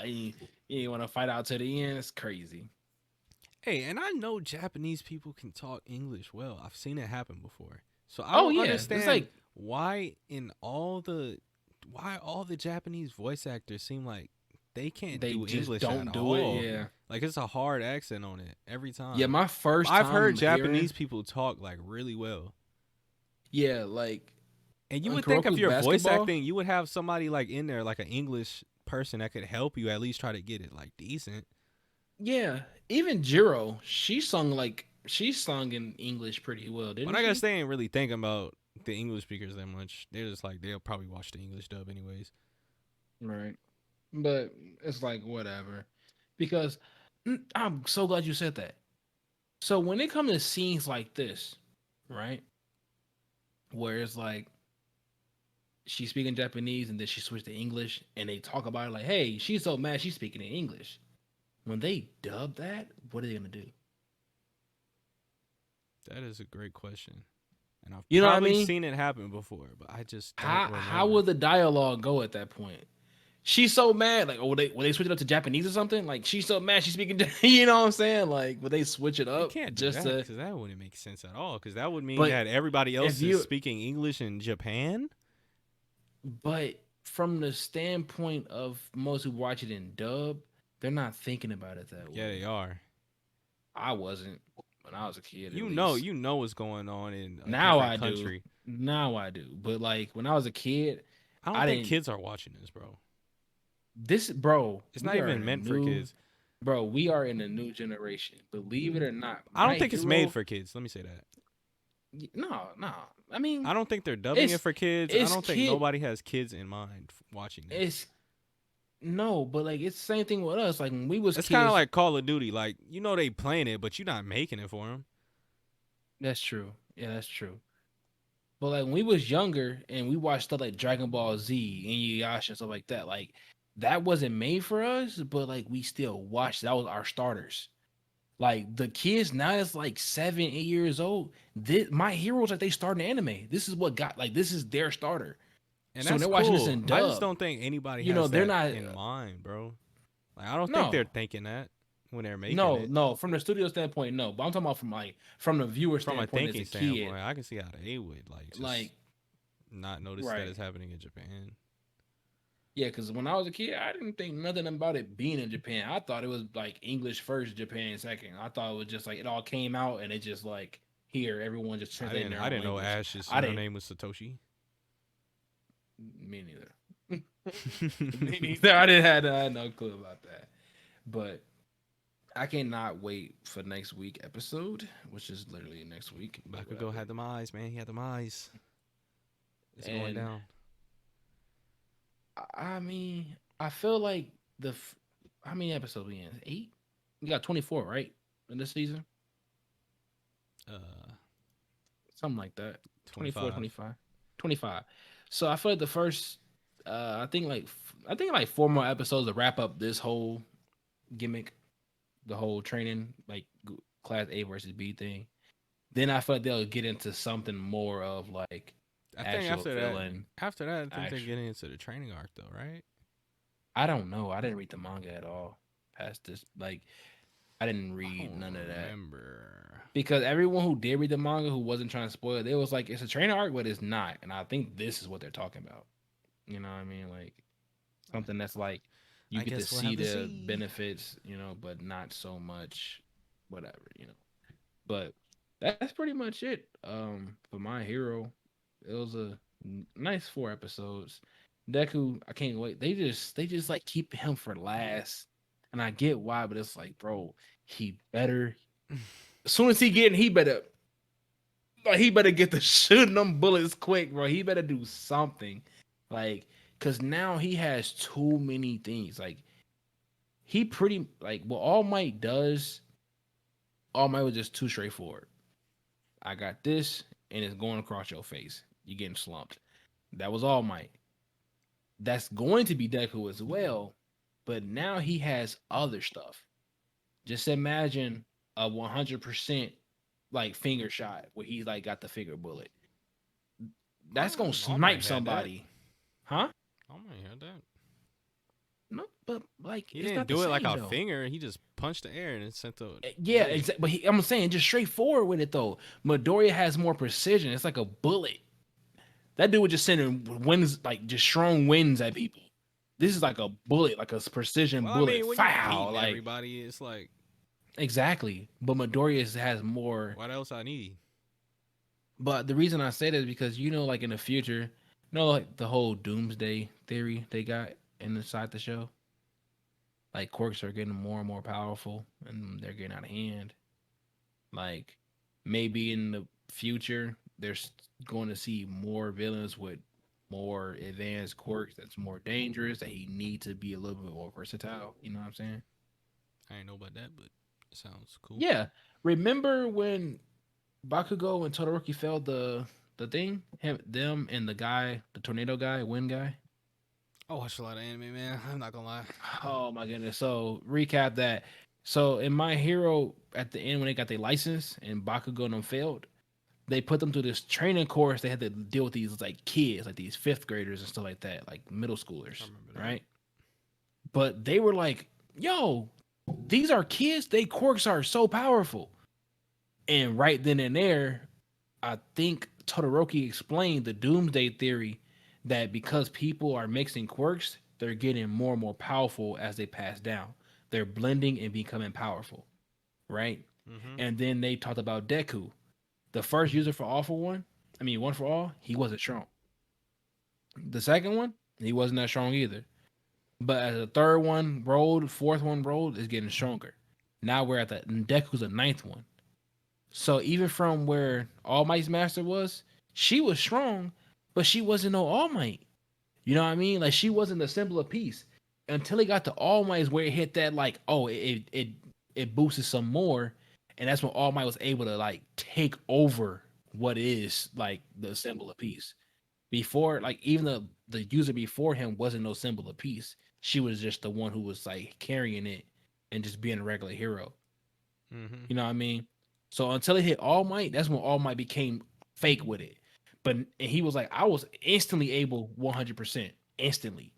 he ain't want to fight out to the end. It's crazy. Hey, and I know Japanese people can talk English well. I've seen it happen before. So I Oh don't yeah, it's understand like why all the Japanese voice actors seem like they can't they do just English at don't do it. all. Yeah, Like it's a hard accent on it every yeah. time. My first I've heard time hearing, Japanese people talk like really well. yeah, like And you on would think if Kuroko's you're voice basketball. acting, you would have somebody like in there, like an English person that could help you at least try to get it like decent. Yeah, even Jiro, she sung in English pretty well, But didn't I guess she? they ain't really thinking about the English speakers that much. They're just like they'll probably watch the English dub anyways. Right. But it's like whatever, because I'm so glad you said that. So when it comes to scenes like this, right, where it's like she's speaking Japanese and then she switched to English, and they talk about it like, "Hey, she's so mad she's speaking in English." When they dub that, what are they gonna do? That is a great question. And I've You know what I probably mean? seen it happen before, but I just don't How remember. would the dialogue go at that point? She's so mad. Like, oh, will they switch it up to Japanese or something? Like, she's so mad she's speaking. You know what I'm saying? Like, would they switch it You up can't do just that to? because that wouldn't make sense at all. Because that would mean But that everybody if else is you, speaking English in Japan. but from the standpoint of most who watch it in dub, they're not thinking about it that Yeah, way. they are. I wasn't when I was a kid, at You least. you know what's going on in a Now different I do. country. Now I do. But like when I was a kid, I don't I think didn't. kids are watching this, bro. This, bro, It's not we are in even a meant for new, kids. bro, we are in a new generation. Believe it or not, I don't my think it's made hero. for kids. Let me say that. No, no. I mean, I don't think they're dubbing it it's for kids. I it's don't think kid nobody has kids in mind watching this. it's no, but like it's the same thing with us. Like when we was It's kind of kids, like Call of Duty. Like they playing it, but you're not making it for them. that's true. Yeah, that's true. But like when we was younger and we watched stuff like Dragon Ball Z and Inuyasha and stuff like that, like that wasn't made for us, but like we still watched. That was our starters. Like the kids now that's like 7, 8 years old. My heroes like they starting anime. This is what got like this is their starter. And So when that's they're watching this cool. in I just dub, don't think anybody has they're that not. in mind, bro. Like I don't think they're No, thinking that when they're making no, it. no. From the studio standpoint, no. But I'm talking about from the viewer From a standpoint as thinking a kid. standpoint, I can see how they would like just Like, not notice that right. it's happening in Japan. Yeah, because when I was a kid, I didn't think nothing about it being in Japan. I thought it was like English first, Japan second. I thought it was just like it all came out and it just like here, everyone just translating their I own didn't know language. Ash's I real didn't. name was Satoshi. Me neither. Me neither. I had no clue about that. But I cannot wait for next week episode, which is literally next week. But Bakugo whatever. had them eyes, man. He had them eyes. It's going And down. I mean, I feel like how many episodes we in? 8. We got 24, right, in this season, Uh, something like that. 24, 25. 25, 25. So I feel like the first, I think like 4 more episodes to wrap up this whole gimmick, the whole training, like class A versus B thing. Then I feel like they'll get into something more of like I think actual villain. after that, I think they're Actual, getting into the training arc, though, right? I don't know. I didn't read the manga at all past this. Like I didn't I read don't none of that remember. because everyone who did read the manga who wasn't trying to spoil it, it was like it's a trainer arc, but it's not. And I think this is what they're talking about. You know what I mean? Like something that's like you I get to guess we'll see have to the see. benefits, but not so much whatever. But that's pretty much it. For my hero, it was a nice 4 episodes. Deku, I can't wait. They just like keep him for last, and I get why, but it's like, bro, he better. As soon as he better get to shooting them bullets quick, bro. He better do something, like, cause now he has too many things. Like he pretty like what All Might does. All Might was just too straightforward. I got this, and it's going across your face. You're getting slumped. That was All Might. That's going to be Deku as well, but now he has other stuff. Just imagine a 100% like finger shot where he's like got the finger bullet. That's gonna All might snipe had that. somebody, huh? All might had that. No, but like He it's didn't not the do it like same a though. finger. He just punched the air and it sent the Yeah, bullet. exactly. But I'm saying just straightforward with it though. Midoriya has more precision. It's like a bullet. That dude was just sending winds, like just strong winds at people. This is like a bullet, like a precision Well, I bullet. mean, when you Foul, beating like everybody, it's like, exactly. But Midoriya has more. what else I need? But the reason I say that is because like in the future, like the whole doomsday theory they got inside the show. Like quirks are getting more and more powerful, and they're getting out of hand. Like maybe in the future, there's going to see more villains with more advanced quirks that's more dangerous. That he needs to be a little bit more versatile. You know what I'm saying? I ain't know about that, but it sounds cool. Yeah. Remember when Bakugo and Todoroki failed the thing? Them, and the guy, the tornado guy, wind guy. I watched a lot of anime, man. I'm not gonna lie. Oh my goodness. So recap that. So in My Hero, at the end when they got their license and Bakugo and them failed, they put them through this training course. They had to deal with these like kids, like these fifth graders and stuff like that, like middle I schoolers, remember that. right? But they were like, "Yo, these are kids. They quirks are so powerful." And right then and there, I think Todoroki explained the doomsday theory that because people are mixing quirks, they're getting more and more powerful as they pass down. They're blending and becoming powerful, right? Mm-hmm. And then they talked about Deku, the first user for All for One. I mean, One for All. He wasn't strong. The second one, he wasn't that strong either. But as the third one rolled, fourth one rolled, is getting stronger. Now we're at the Deku's the ninth one. So even from where All Might's master was, she was strong, but she wasn't no All Might. You know what I mean? Like she wasn't the simpler piece until he got to All Might's where it hit that like, oh, it boosted some more, and that's when All Might was able to like take over what is like the symbol of peace. Before, like even the user before him wasn't no symbol of peace. She was just the one who was like carrying it and just being a regular hero. Mm-hmm. You know what I mean? So until it hit All Might, that's when All Might became fake with it. But and he was like, I was instantly able 100%, instantly.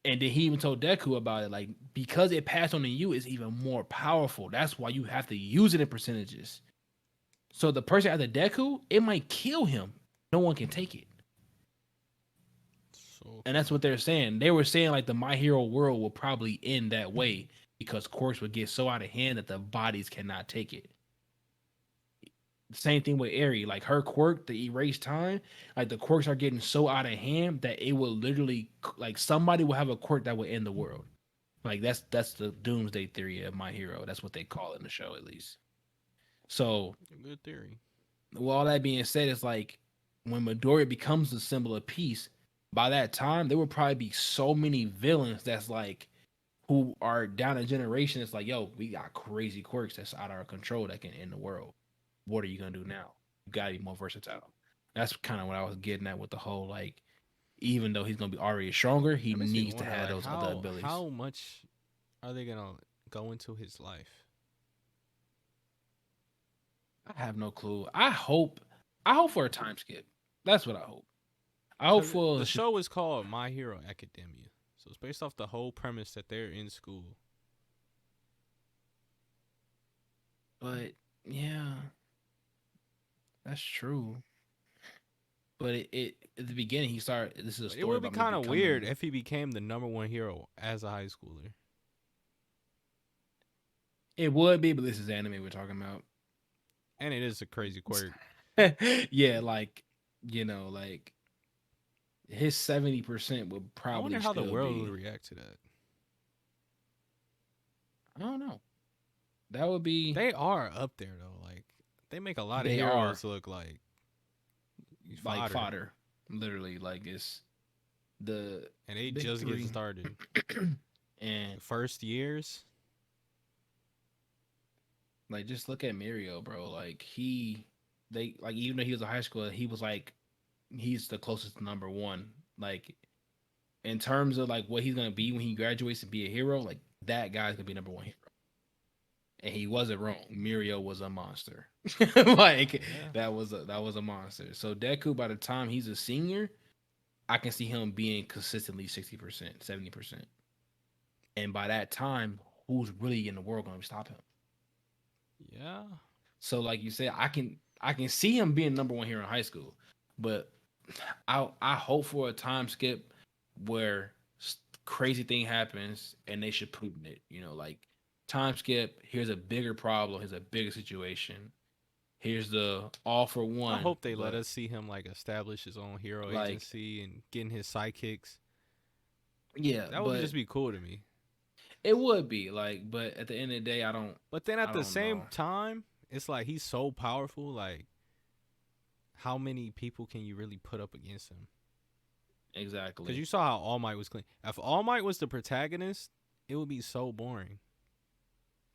And then he even told Deku about it, like because it passed on to you, it's even more powerful. That's why you have to use it in percentages. So the person at the Deku, it might kill him. No one can take it. So And that's what they're saying. They were saying like the My Hero world will probably end that way because quirks would get so out of hand that the bodies cannot take it. Same thing with Eri, like her quirk, the erase time, like the quirks are getting so out of hand that it will literally like somebody will have a quirk that will end the world. Like that's the doomsday theory of My Hero. That's what they call it in the show, at least. So, good theory. with all that being said, it's like when Midoriya becomes the symbol of peace, by that time there will probably be so many villains that's like who are down a generation. It's like, yo, we got crazy quirks that's out of our control that can end the world. What are you gonna do now? You gotta be more versatile. That's kind of what I was getting at with the whole like, even though he's gonna be already stronger, he That makes me needs to wonder, have like, those other abilities. how much are they gonna go into his life? I have no clue. I hope for a time skip. That's what I hope. I hope Because for the show is called My Hero Academia, so it's based off the whole premise that they're in school. But yeah, that's true. But it at the beginning he started. This is a But it story would be about me kind of weird becoming. if he became the number one hero as a high schooler. It would be, but this is anime we're talking about. And it is a crazy quirk. Yeah, like like his 70% would I wonder probably how the still world would be. react to that. I don't know. That would be. They are up there though. Like they make a lot of They are heroes look like like fodder, fodder, literally. Like it's the and they big just get three, started. and First years, like just look at Mirio, bro. Like they like even though he was a high schooler, he was like he's the closest to number one. Like in terms of like what he's gonna be when he graduates and be a hero, like that guy's gonna be number one hero. And he wasn't wrong. Mirio was a monster. Like yeah. that was a monster. So Deku, by the time he's a senior, I can see him being consistently 60%, 70%. And by that time, who's really in the world gonna stop him? Yeah. So like you said, I can see him being number one here in high school, but I hope for a time skip where crazy thing happens and they should prove it. Like time skip. Here's a bigger problem. Here's a bigger situation. Here's the all for I one, hope they let but us see him like establish his own hero like agency and getting his sidekicks. yeah, That would but just be cool to me. it would be like, but at the end of the day, I don't, But then at I the don't same know time, it's like he's so powerful. Like, how many people can you really put up against him? Because exactly you saw how All Might was clean. If All Might was the protagonist, it would be so boring.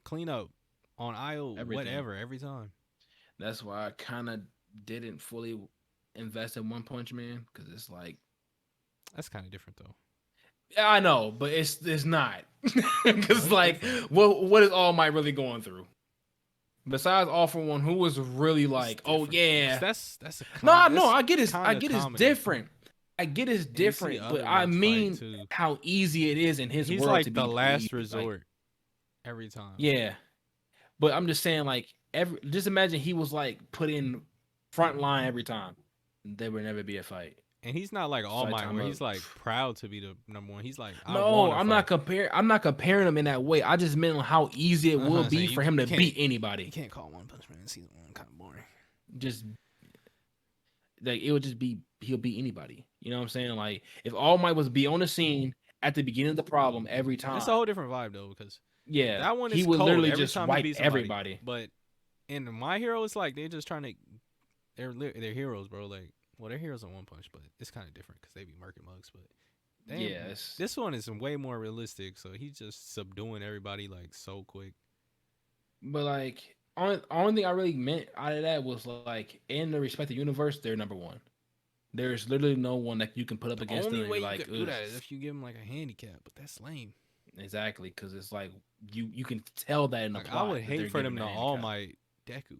Clean up on aisle, everything. whatever, every time. That's why I kind of didn't fully invest in One Punch Man because it's like That's kind of different though. I know, but it's not No, because it's like different. what is All Might really going through? Besides All for One, who was really It's like, oh different though. yeah, That's a no, that's I get it, I kind of get it's comedy. different. I get it's And you see different, but other I ones fight mean too. how easy it is in his He's world to like the be last easy. Like resort every time. yeah, but I'm just saying like just imagine he was like put in front line every time. There would never be a fight. And he's not like So All I Might time where up. he's like proud to be the number one. He's like, I No, want to I'm not fight. comparing. I'm not comparing them in that way. I just meant how easy it will be Saying for him you to can't beat anybody. call One Punch Man season one kind of boring. Just like it would just be he'll beat anybody. You know what I'm saying? Like if All Might was be on the scene at the beginning of the problem every It's a time, whole different vibe though because yeah, that one he is would cold literally every just time he wipe beats somebody. everybody. But in My Hero, it's like they're just trying to they're heroes, bro. Like, well, they're heroes in One Punch, but it's kind of different because they be murking mugs. But damn, Yes, this one is way more realistic. So he's just subduing everybody like so quick. but like only thing I really meant out of that was like in the respective universe, they're number one. There's literally no one that you can put up The against them only and way you're you like, could do ugh. that is if you give him like a handicap, but that's lame. Exactly, because it's like you can tell that in the Like I plot would that they're hate for giving them a to All handicap. Might Deku.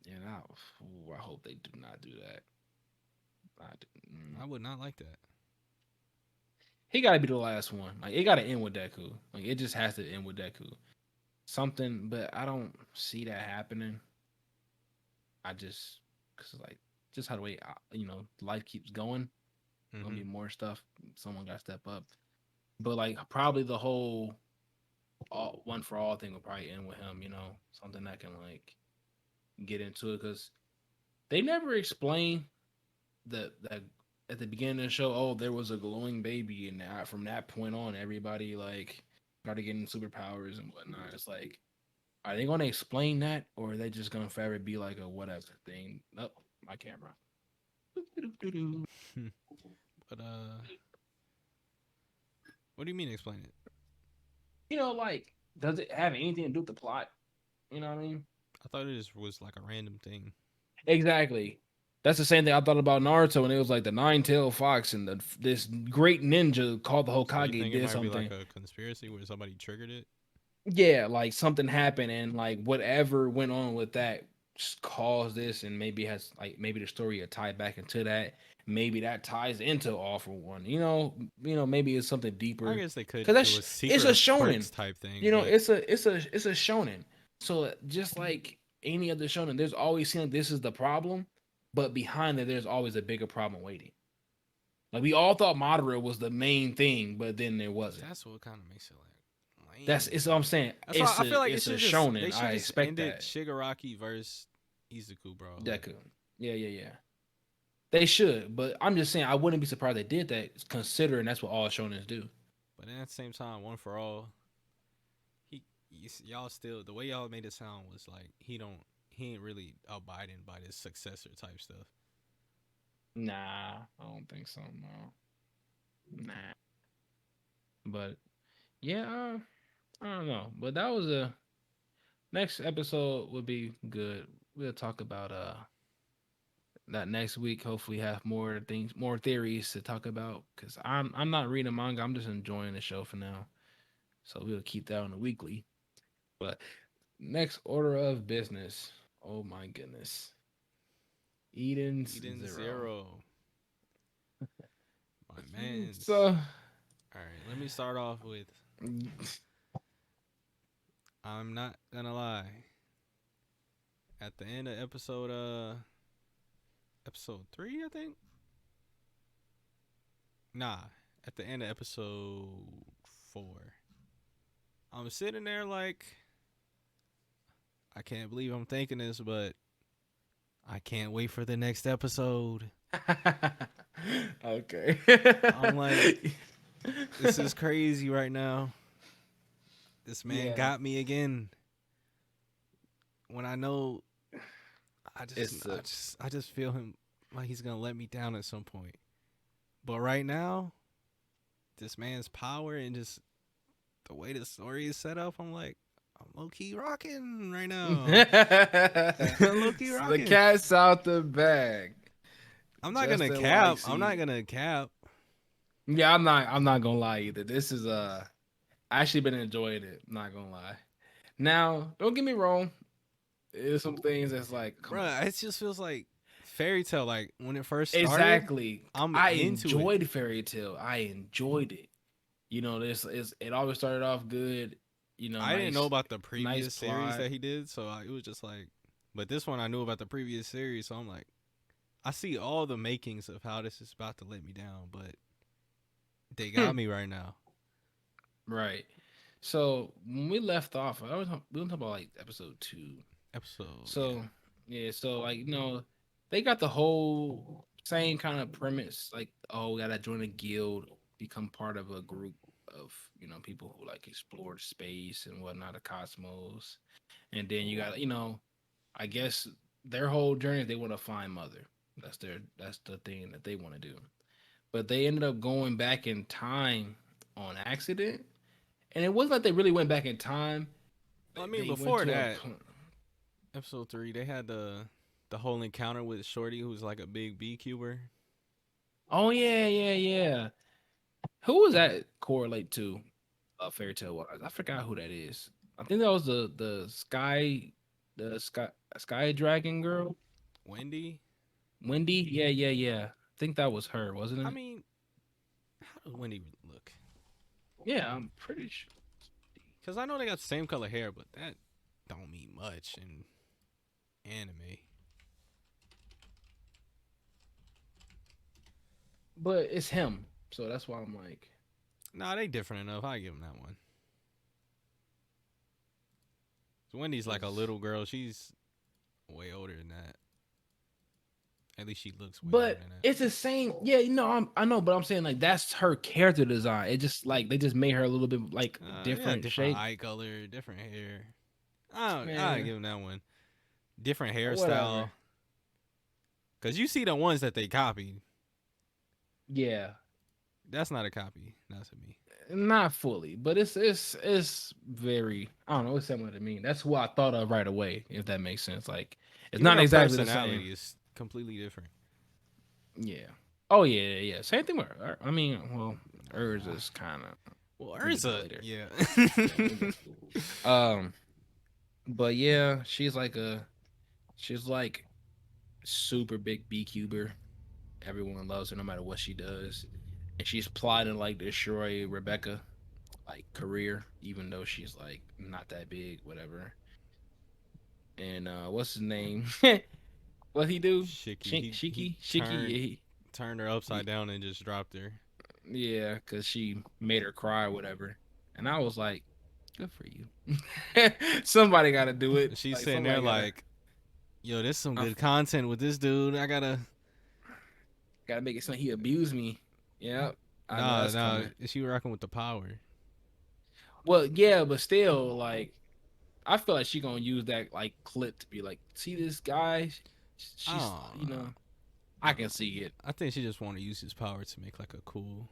And I hope they do not do that. I I would not like that. He got to be the last one. Like it got to end with Deku. Like it just has to end with Deku. Something, but I don't see that happening. I just because like just how the way life keeps going. Gonna Mm-hmm. be more stuff. Someone got to step up. But like probably the whole one for all thing will probably end with him. Something that can like get into it because they never explain that at the beginning of the show, oh, there was a glowing baby, and from that point on, everybody like started getting superpowers and whatnot. It's like, are they going to explain that, or are they just going to forever be like a whatever thing? Nope, my camera. But what do you mean explain it? Like, does it have anything to do with the plot? You know what I mean? I thought it just was like a random thing. Exactly. That's the same thing I thought about Naruto, and it was like the nine-tailed fox and this great ninja called the So you Hokage think it did might be like something. a conspiracy where somebody triggered it? Yeah, like something happened, and like whatever went on with that caused this, and maybe it has like maybe the story will tie back into that. Maybe that ties into All for One. Maybe it's something I deeper guess they because could do a that's it's a secret of shonen. quirks type thing, but It's a shonen. So just like any other shonen, there's always seen this is the problem, but behind it, there's always a bigger problem waiting. Like we all thought Madara was the main thing, but then there wasn't. that's what kind of makes it like That's lame. it's what I'm saying. That's why I feel like it It's a should just they shonen. should I just expect ended that. Shigaraki versus Izuku, bro. Like, Deku. Yeah. They should, but I'm just saying I wouldn't be surprised they did that, considering that's what all shonens do. but then at the same time, one for all, y'all still the way y'all made it sound was like he ain't really abiding by this successor type stuff. Nah, I don't think so. No, nah. But yeah, I don't know. But that was a next episode would be good. We'll talk about that next week. Hopefully, have more things, more theories to talk about. Cause I'm not reading manga. I'm just enjoying the show for now. So we'll keep that on the weekly. But next order of business. Oh my goodness. Eden's Eden Zero. Zero, my man's. So All right, let me start off with I'm not gonna lie. At the end of episode 3, I think. Nah, at the end of episode 4, I'm sitting there like I can't believe I'm thinking this, but I can't wait for the next episode. okay. I'm like, this is crazy right now. This man yeah. got me again. When I know, It's I just feel him like he's gonna let me down at some point. But right now, this man's power and just the way the story is set up, I'm like, I'm low key rocking right now. Low key so the rocking. cat's out the bag. I'm not gonna Justin cap. likes I'm not it. gonna cap. Yeah, I'm not gonna lie either. This is I actually been enjoying it, not gonna lie. Now, don't get me wrong. There's some things that's like, come on. Bruh, it just feels like fairy tale. Like when it first started, Exactly. I'm I into it. enjoyed Fairy Tale. I enjoyed it. This is it always started off good, I didn't know about the nice previous series plot. that he did, so it was just like. But this one I knew about the previous series, so I'm like, I see all the makings of how this is about to let me down, but they got me right now. Right. So when we left off, we were talking about like episode 2. Episode, yeah. So yeah, so like they got the whole same kind of premise. Like, oh, we gotta join a guild, become part of a group of people who like explored space and whatnot, the cosmos, and then you got I guess their whole journey they want to find Mother. That's the thing that they want to do. But they ended up going back in time on accident, and it wasn't like they really went back in time. Well, I mean, They went before to a that, episode 3, they had the whole encounter with Shorty, who's like a big beekeeper. oh yeah. Who was that correlate to? Fairy Tale wise, I forgot who that is. I think that was the sky dragon girl, Wendy. Wendy. Yeah. I think that was her, wasn't I it? mean, how does Wendy look? Yeah, I'm pretty sure. Because I know they got the same color hair, but that don't mean much in anime. But it's him, so that's why I'm like, Nah, they different enough. I give them that one. So Wendy's like a 'cause- little girl. She's way older than that. At least she looks way older but than that. it's the same. Yeah, I know, but I'm saying like that's her character design. It just like they just made her a little bit like Yeah, different different shape. eye color, different hair. I Man, give them that one. Different whatever. hairstyle. Cause you see the ones that they copied. Yeah, That's not a copy. Not to me. not fully, but it's very I don't know, it's similar to me. That's what I thought of right away, if that makes sense. Like it's Even not her exactly the same. personality is completely different. Yeah. Oh yeah. Same thing with her. I mean, well, hers Ah, is kind of well, we get that Urza, later. yeah. Yeah, we get- um, but yeah, she's like a She's like super big B cuber. Everyone loves her no matter what she does. And she's plotting like destroy Rebecca like career, even though she's like not that big, whatever. And what's his name? What he do? Shiki. He Shiki. turned her Yeah, upside down and just dropped her. yeah, because she made her cry or whatever. And I was like, good for you. Somebody got to do it. She's Like sitting there somebody like, yo, there's some I good content with this dude. I gotta. gotta make it so he abused me. Yeah, I know Nah, that's nah. coming. She rocking with the power. Well, yeah, but still, like, I feel like she gonna use that like clip to be like, see this guy? She's, I don't you know. know, I can see it. I think she just want to use his power to make like a cool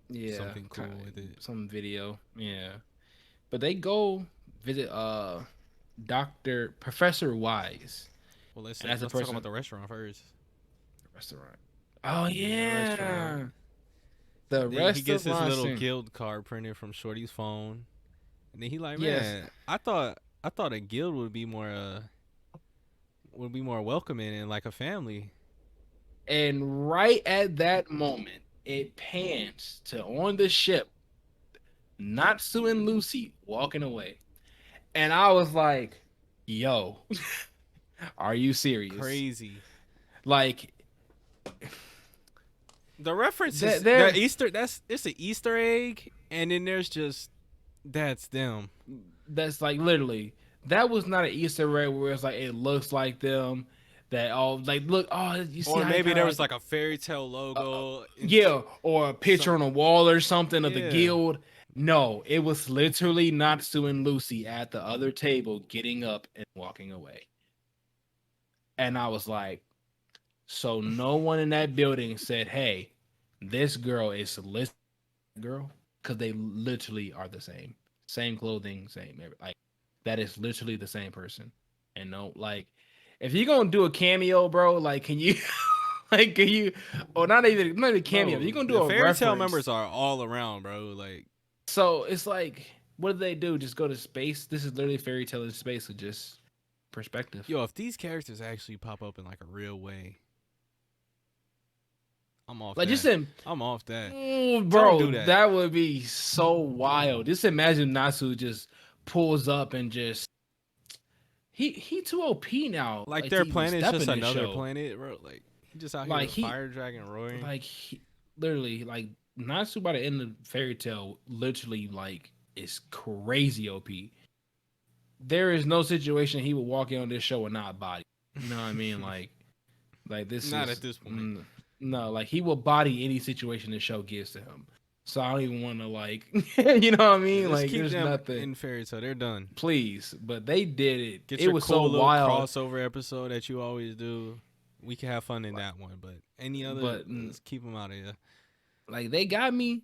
Yeah, something kind cool with it. of some video. Yeah, but they go visit Doctor Professor Wise, Well, and that's a let's talk about person the restaurant first. restaurant. Oh Yeah, restaurant. yeah, the Then he gets this restaurant little scene. guild card printed from Shorty's phone, and then he like, Yes, man, I thought a guild would be more welcoming and like a family. and right at that moment, it pans to on the ship, Natsu and Lucy walking away, and I was like, "Yo, are you serious?" Crazy. Like The references, the they're Easter, that's it's an Easter egg, and then there's just that's them. that's like literally that was not an Easter egg where it's like it looks like them. That all like look you see Or how he maybe kind of there was like like a fairy tale logo and yeah, or a picture some on a wall or something of the yeah. guild. No, it was literally Natsu and Lucy at the other table getting up and walking away. And I was like, so no one in that building said, hey, this girl is listed girl, because they literally are the same clothing, same like that is literally the same person. And no, like if you're gonna do a cameo, bro, like can you like can you or not even cameo, you're No, gonna do the a fairy tale reference. members are all around, bro. Like, So it's like, what do they do? Just go to space? This is literally fairy tale in space with just perspective. yo, if these characters actually pop up in like a real way, I'm off Like just that. in, I'm off that. Don't bro, do that. that would be so wild. Just imagine Natsu just pulls up and just he too OP now, Like like to their even planet is step just in this another show. planet, bro. Like he just out here Like with a fire dragon roaring. he literally like Natsu by the end of Fairy Tale literally like is crazy OP. There is no situation he would walk in on this show and not body. You know what I mean? Like this Not at is this point. no, like he will body any situation the show gives to him. So I don't even want to like, you know what I Yeah, mean? just Like keep there's them nothing. in fairy tale. They're done. Please, but they did it. Get It your was so cool little wild. crossover episode that you always do. We can have fun in Like, that one, but any other, but let's keep them out of here. like they got me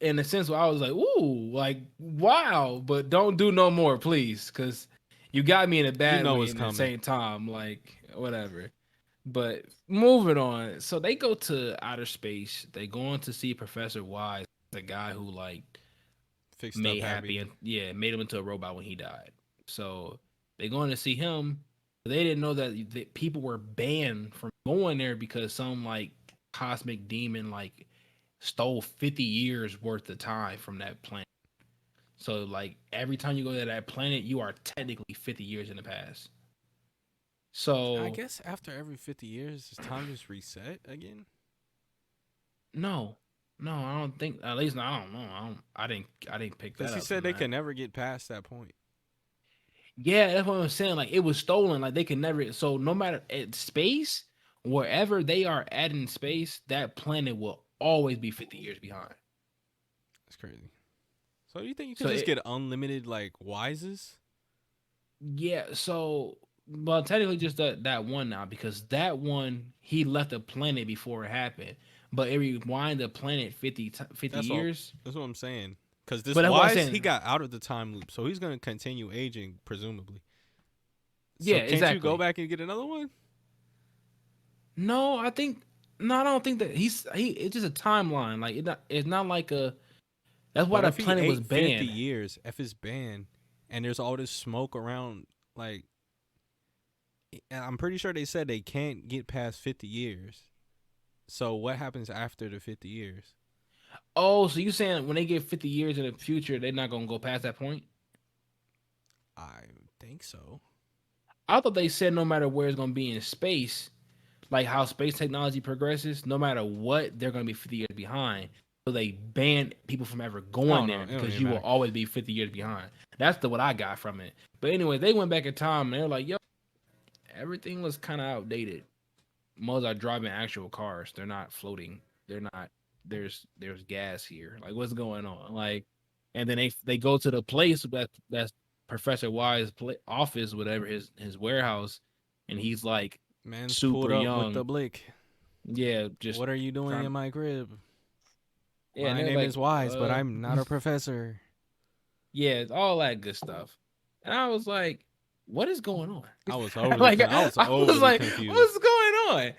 in a sense where I was like, ooh, like wow, but don't do no more, please, because you got me in a You bad know way what's and at the coming. same time, like whatever. But moving on, so they go to outer space. They go on to see Professor Wise, the guy who like Fixed up made Happy and happy. yeah, made him into a robot when he died. So they going to see him. They didn't know that people were banned from going there because some like cosmic demon like stole 50 years worth of time from that planet. So like every time you go to that planet, you are technically 50 years in the past. I So guess after every 50 years, does time just reset again? no, no, I don't think. At least I don't know. I didn't pick Because that he up said from they that. can never get past that point. Yeah, that's what I'm saying. Like it was stolen. Like they can never. So no matter at space, wherever they are at in space, that planet will always be 50 years behind. That's crazy. So do you think you could So just it, get unlimited like wises? yeah. So well, technically just that one now because that one he left the planet before it happened, but it rewind the planet 50 That's what years. that's what I'm saying. Because this But that's what I'm wise, he saying. got out of the time loop, so he's gonna continue aging presumably. Yeah, So can't you go exactly. back and get another one? No, I think no, I don't think that he. It's just a timeline. Like it's not like a. That's why But the if he planet was ate 50 banned. years, if it's banned, and there's all this smoke around, like And I'm pretty sure they said they can't get past 50 years. So what happens after the 50 years? Oh, so you saying when they get 50 years in the future, they're not gonna go past that point? I think so. I thought they said no matter where it's gonna be in space, like how space technology progresses, no matter what, they're gonna be 50 years behind. So they ban people from ever I going don't know. there It don't because even you will matter. always be 50 years behind. That's the what I got from it. But anyway, they went back in time and they're like, yo, everything was kind of outdated. Most are driving actual cars. They're not floating. They're not. There's gas here. Like what's going on? Like, and then they go to the place that's Professor Y's office, whatever his warehouse, and he's like Man's pulled super up with the young. blick. Yeah, just What are you doing in trying. my crib? Yeah, and My they're name like, is Wise, but I'm not a professor. yeah, it's all that good stuff. And I was like, what is going on? I was overly Like I was I was overly like, confused. what's going on?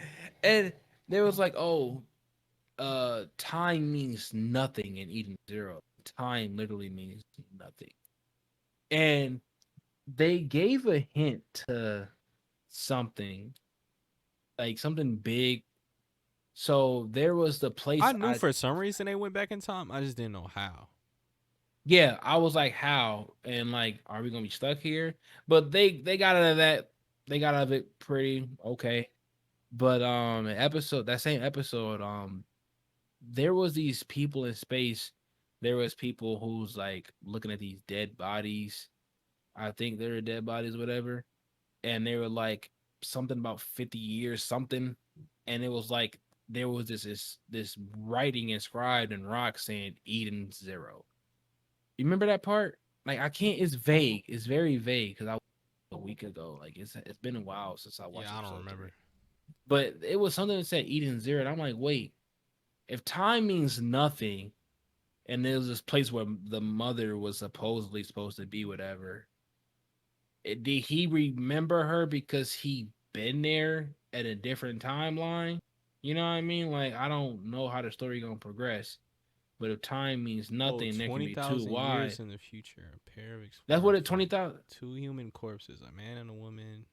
And they was like, oh, time means nothing in Eden Zero. Time literally means nothing. And they gave a hint to something, like something big. So there was the place I knew I for some reason they went back in time. I just didn't know how. yeah, I was like, how? And like, are we gonna be stuck here? But they got out of that, they got out of it pretty okay. But an episode that same episode, there was these people in space. There was people who's like looking at these dead bodies. I think they were dead bodies, whatever. And they were like something about 50 years, something. And it was like there was this writing inscribed in rock saying Eden Zero. You remember that part? Like I can't. It's vague. It's very vague because I a week ago. Like it's been a while since I watched Yeah, I don't episode remember. three. But it was something that said Eden Zero, and I'm like, wait, if time means nothing, and there's this place where the mother was supposedly supposed to be, whatever. Did he remember her because he been there at a different timeline? You know what I mean? Like I don't know how the story gonna progress, but if time means Oh, nothing, there can be two. 20,000 Why? years in the future, a pair of That's what explorers it find 20,000. two human corpses, a man and a woman.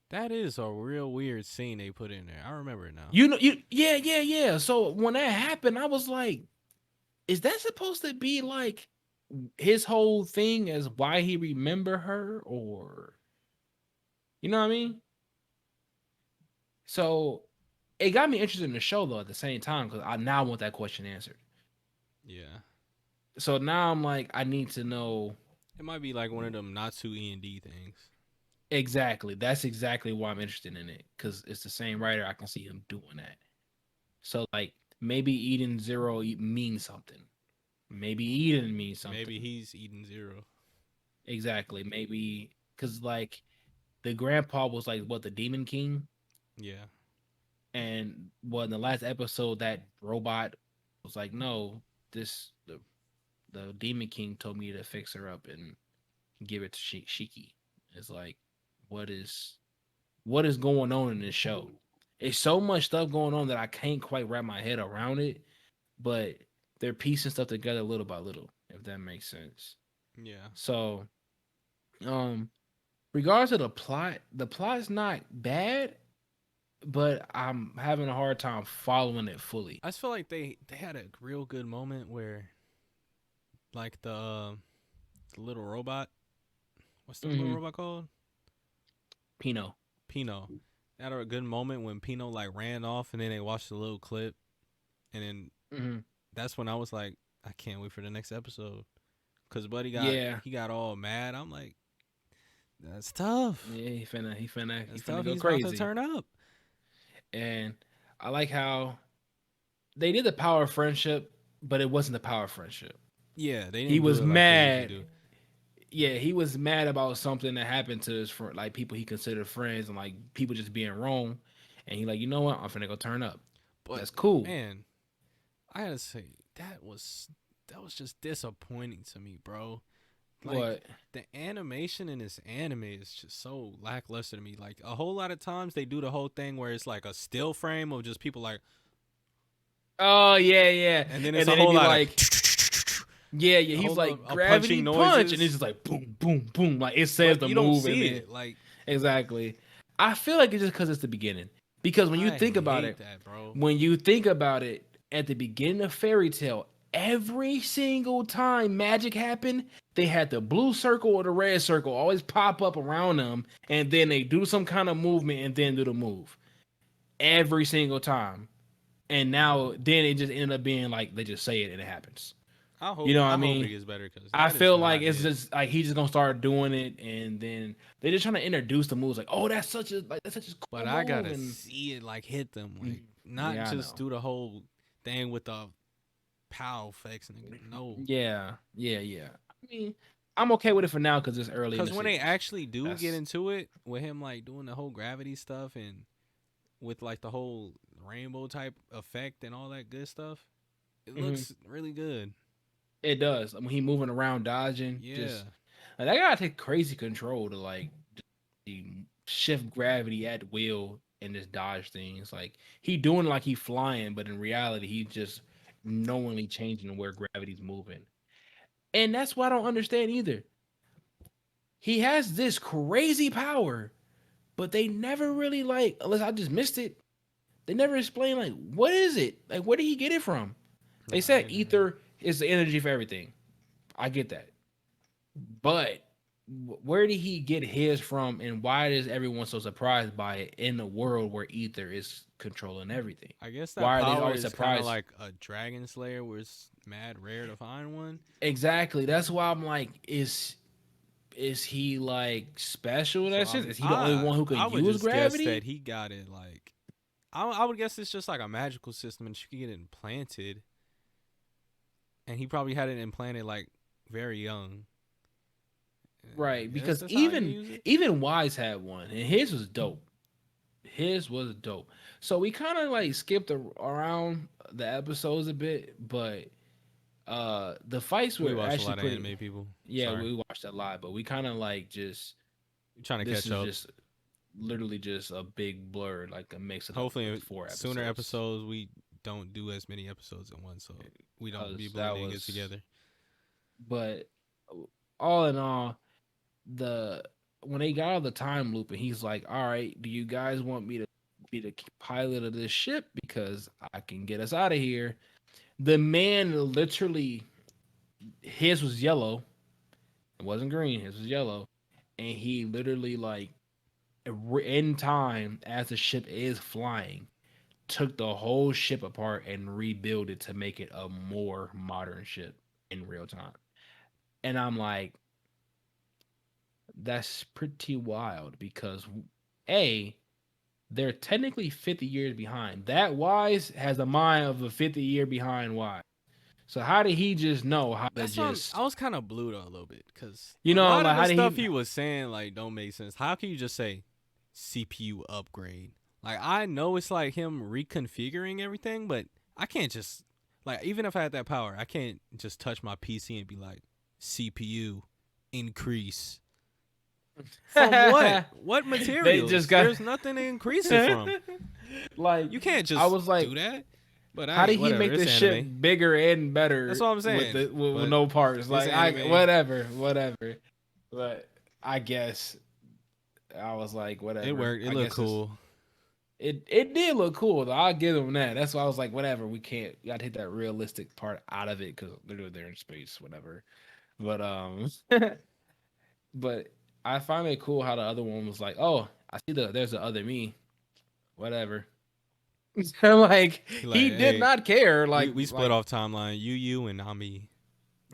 That is a real weird scene they put in there. I remember it now. You know, yeah. So when that happened, I was like, is that supposed to be like his whole thing as why he remember her, or you know what I mean? So it got me interested in the show though at the same time because I now want that question answered. Yeah. So now I'm like, I need to know It might be like one of them not too E&D things. exactly. That's exactly why I'm interested in it because it's the same writer. I can see him doing that. So like maybe Eden Zero means something. Maybe Eden means something. Maybe he's Eden Zero. Exactly. Maybe because like the grandpa was like what the Demon King, Yeah. and well in the last episode that robot was like, no, this the Demon King told me to fix her up and give it to Shiki. It's like, what is going on in this show? It's so much stuff going on that I can't quite wrap my head around it, but they're piecing stuff together little by little, if that makes sense. Yeah. So, um, regardless of the plot is not bad, but I'm having a hard time following it fully. I just feel like they had a real good moment where like the little robot. What's the little Mm-hmm. robot called? Pino. Pino. They had a good moment when Pino like ran off, and then they watched the little clip, and then Mm-hmm. that's when I was like, I can't wait for the next episode. Cause Buddy Yeah. he got all mad. I'm like, that's tough. Yeah, he That's finna tough. go He's about to crazy. turn up. And I like how they did the power of friendship, but it wasn't the power of friendship. Yeah, they He didn't do was it like they usually mad. do. Yeah, he was mad about something that happened to his friend, like people he considered friends, and like people just being wrong. And he like, you know what? I'm finna go turn up. But That's cool. man, I gotta say that was just disappointing to me, bro. Like What? the animation in this anime is just so lackluster to me. Like a whole lot of times they do the whole thing where it's like a still frame of just people like, Oh yeah. and then it's And a then he'd whole be lot of like, Yeah, yeah. The He's whole like punching gravity punch, and it's noises, just like boom, boom, boom. Like it says but the you don't move, and see then it. Like exactly. I feel like it's just because it's the beginning. Because when you I think about hate it, that, bro. when you think about it, at the beginning of Fairy Tale, every single time magic happened, they had the blue circle or the red circle always pop up around them, and then they do some kind of movement and then do the move every single time. And now, then it just ended up being like they just say it and it happens. You know what I I hope mean? it gets better because I that is feel like not it's it. just like he's just gonna start doing it, and then they're just trying to introduce the moves. Like, oh, that's such a But cool I move, gotta and see it like hit them, like not yeah, I just know. do the whole thing with the pow effects, nigga. No, Yeah, yeah, yeah. I mean, I'm okay with it for now because it's early in because the when they series. actually do get That's into it with him, like doing the whole gravity stuff and with like the whole rainbow type effect and all that good stuff, it mhm. looks really good. It does. When he moving around, dodging, Yeah, just like, that gotta take crazy control to like shift gravity at will and just dodge things. Like he doing like he flying, but in reality, he just knowingly changing where gravity's moving. And that's what I don't understand either. He has this crazy power, but they never really like, unless I just missed it, they never explain like what is it? Like where did he get it from? They nah, said they never. ether is the energy for everything. I get that. But where did he get his from and why is everyone so surprised by it in a world where ether is controlling everything? I guess that Why are they power always is kind of surprised? like a dragon slayer, where it's mad rare to find one. Exactly. That's why I'm like, is he like special in So that sense? Is he the only one who can I would use just guess gravity? that he got it like I would guess it's just like a magical system and you could get it implanted, and he probably had it implanted like very young. I Right, guess because that's how he even use it. even Wise had one, and his was dope. His was dope. So we kind of like skipped around the episodes a bit, but the fights We were watch a actually lot of pretty. anime people. Yeah, Sorry, we watched a lot, but we kind of like just trying to this catch is up. just literally just a big blur, like a mix of the Hopefully, four sooner episodes. episodes we don't do as many episodes at once, so we don't be Because that blending it was, together. but all in all, the when they got out of the time loop and he's like, "All right, do you guys want me to be the pilot of this ship because I can get us out of here?" The man literally, his was yellow, it wasn't green, his was yellow, and he literally like in time as the ship is flying, took the whole ship apart and rebuilt it to make it a more modern ship in real time. And I'm like, that's pretty wild because A, they're technically 50 years behind. That Wise has the mind of a 50-year behind Wise. So how did he just know how to That's why just, I was kind of blew though a little bit because you a know, lot of like the how did stuff he he was saying like don't make sense. How can you just say CPU upgrade? Like I know it's like him reconfiguring everything, but I can't just like even if I had that power, I can't just touch my PC and be like CPU increase. From what? What they just materials? got There's nothing to increase it from. like You can't I just was like, do that. But I how did ain't he whatever. make It's the ship anime. bigger and That's better what I'm with saying. with But no parts? it's Like I anime. whatever. But I guess I was like, It whatever. worked. It I looked guess it's cool. it did look cool though. I'll give them that. That's why I was like, whatever. We can't. You gotta take that realistic part out of it because literally they're in space, whatever. But but I find it cool how the other one was like, oh, I see there's the other me, whatever. Like He like, he did hey, not care. we split off timeline. You and I me.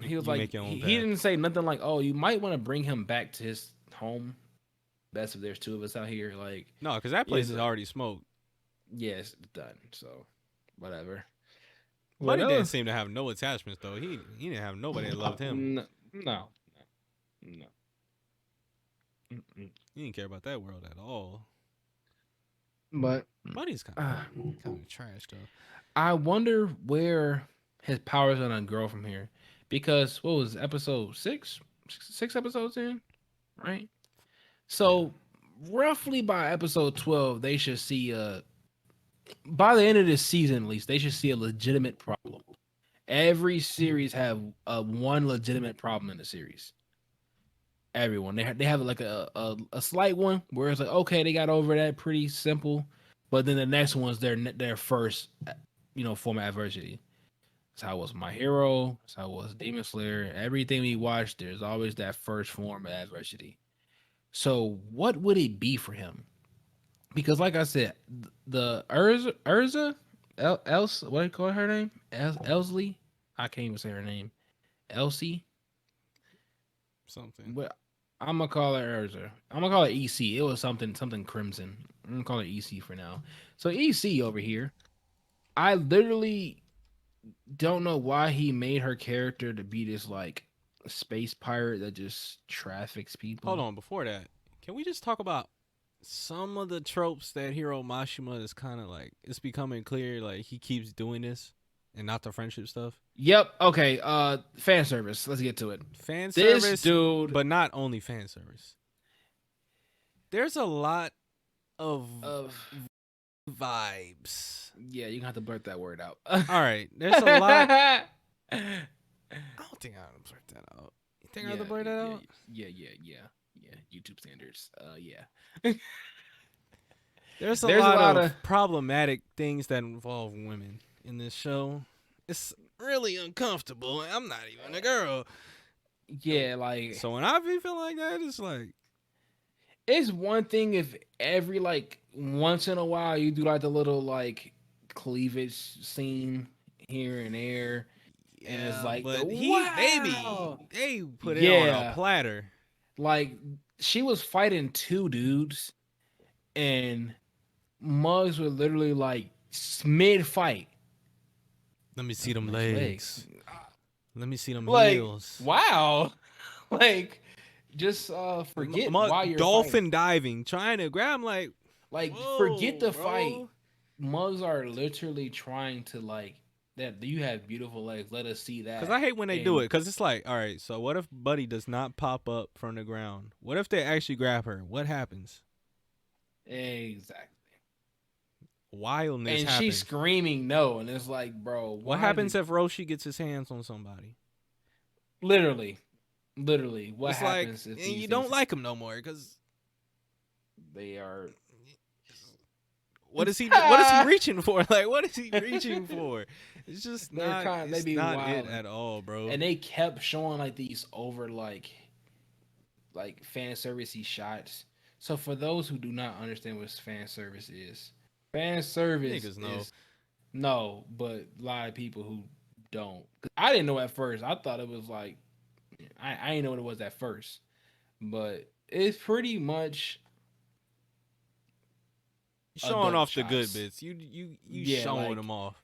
He was You like make your own he path. didn't say nothing like, oh, you might want to bring him back to his home. Best if there's two of us out here. Like, No, because that place is is already smoked. yes, it's done. So whatever. What Buddy didn't else? seem to have no attachments though. He didn't have nobody that loved him. No, no, no. Mm-mm. He didn't care about that world at all. But Buddy's uh, kind of trash though. I wonder where his powers gonna grow from here, because what was episode six? Six episodes in, right? Yeah. So roughly by episode 12, they should see by the end of this season at least, they should see a legitimate problem. Every series have one legitimate problem in the series. Everyone they have like a slight one where it's like okay they got over that pretty simple, but then the next one's their first form of adversity. That's how it was My Hero. That's how it was Demon Slayer. Everything we watched, there's always that first form of adversity. So what would it be for him? Because like I said, the Urza, Else, what do you call her name? Elsley. I can't even say her name. Elsie. Something. But I'm gonna call her Urza. I'm gonna call it EC. It was something Crimson. I'm gonna call it EC for now. So EC over here, I literally don't know why he made her character to be this like space pirate that just traffics Hold people. on, before that, can we just talk about some of the tropes that Hiro Mashima is kind of like? It's becoming clear like he keeps doing this, and not the friendship stuff. Yep. Okay. Fan service. Let's get to it. Fan This service, dude but not only fan service. There's a lot of of vibes. yeah, you gonna have to blurt that word out. All right, there's a lot. I don't think I have to blurt that out. You think I have to blurt that out? Yeah. YouTube standards. Yeah. There's a There's a lot lot of of problematic things that involve women in this show. It's really uncomfortable. And I'm not even a girl. yeah, like So when I be feeling like that, it's like, it's one thing if every like once in a while you do like the little like cleavage scene here and there, and it's yeah, like the but wow, they put it on a yeah, platter. like she was fighting two dudes, and mugs were literally like mid fight. Let me see them Nice legs. legs. Let me see them Like heels. wow, like just forget why you're fighting. Dolphin diving, trying to grab. Like, Like forget whoa, the fight. bro. Mugs are literally trying to like that. You have beautiful legs. Let us see Cause that. I hate when they do And it. Cause it's like, all right, so what if Buddy does not pop up from the ground? What if they actually grab her? What happens? exactly. Wildness And she's happens. screaming no, and it's like, bro, What why happens did if Roshi gets his hands on somebody? literally, literally, what It's like, happens if and these you things don't like him no more. Cause they are what is he? What is he reaching for? Like, what is he reaching for? It's just they're not. kind they It's be not it wild, at all, bro. and they kept showing like these over like fan servicey shots. So for those who do not understand what fan service Niggas know. is no, but a lot of people who don't. 'Cause I didn't know at first. I thought it was like I didn't know what it was at first, but it's pretty much Showing adult off the good shots. bits. You Yeah, showing like them off.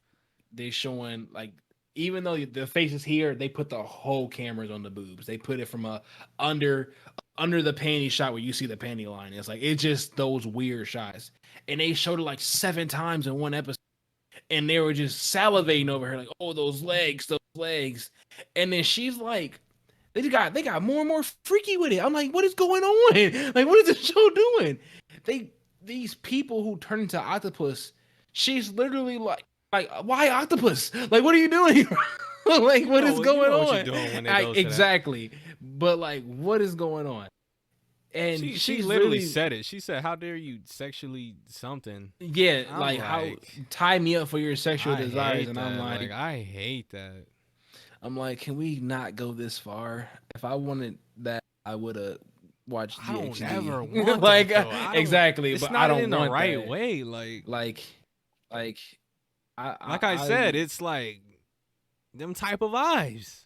they showing like even though the face is here, they put the whole cameras on the boobs. They put it from a under under the panty shot where you see the panty line. It's like it's just those weird shots, and they showed it like 7 times in one episode, and they were just salivating over her like, oh those legs, and then she's like. They got more and more freaky with it. I'm like, what is going on? Like, what is the show doing? They these people who turn into octopus, she's literally like why octopus? Like, what are you doing? Like, what is You going know what you're on? doing when it goes to that. Exactly. But like, what is going on? And She she's literally really said it. She said, "How dare you sexually something?" yeah, I'm like how like, tie me up for your sexual I desires, hate and that. Like, I hate that. I'm like, can we not go this far? If I wanted that, I would have watched I don't GHD. ever want Like that though. I don't. exactly, It's but I not don't in the want right that. way. Like, like Like I I said, it's like them type of vibes,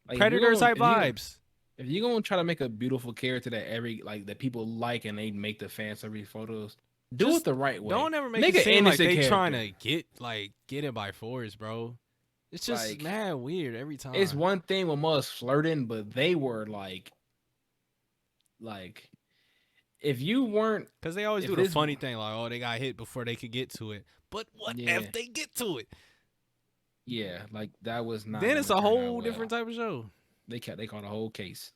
like predator type vibes. if you're gonna try to make a beautiful character that every like that people like and they make the fan service photos, do it Just the right way. don't ever make Make it an seem like innocent they trying character. to get it by force, bro. It's just Like mad weird every it's time. one thing when us flirting, but they were like if you weren't Cause they always if do the this funny thing, like, oh, they got hit before they could get to it. But what yeah if they get to it? yeah like that was not Then gonna it's a turn out whole well. different type of show. They caught a whole case.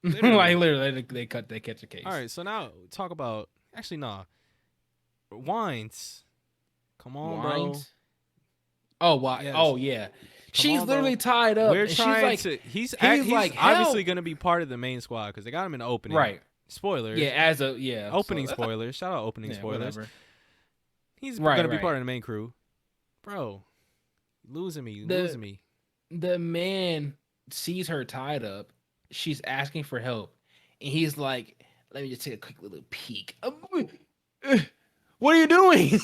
Literally. Like literally, they catch a All case. right, so now talk about actually nah. Wines. Come on, bro. Wines. Oh why? Yes. Oh yeah. Come She's on, bro. literally tied up, We're and she's trying like, to. he's He's like, obviously help. gonna be part of the main squad because they got him in the opening. Right. Yeah. Spoilers. As a yeah. So Opening spoilers. Shout out opening yeah. spoilers. Whatever. He's Right. gonna be Right. part of the main crew, bro. Losing me, The losing me. the man sees her tied up. She's asking for help, and he's like, "Let me just take a quick little peek." What are you doing,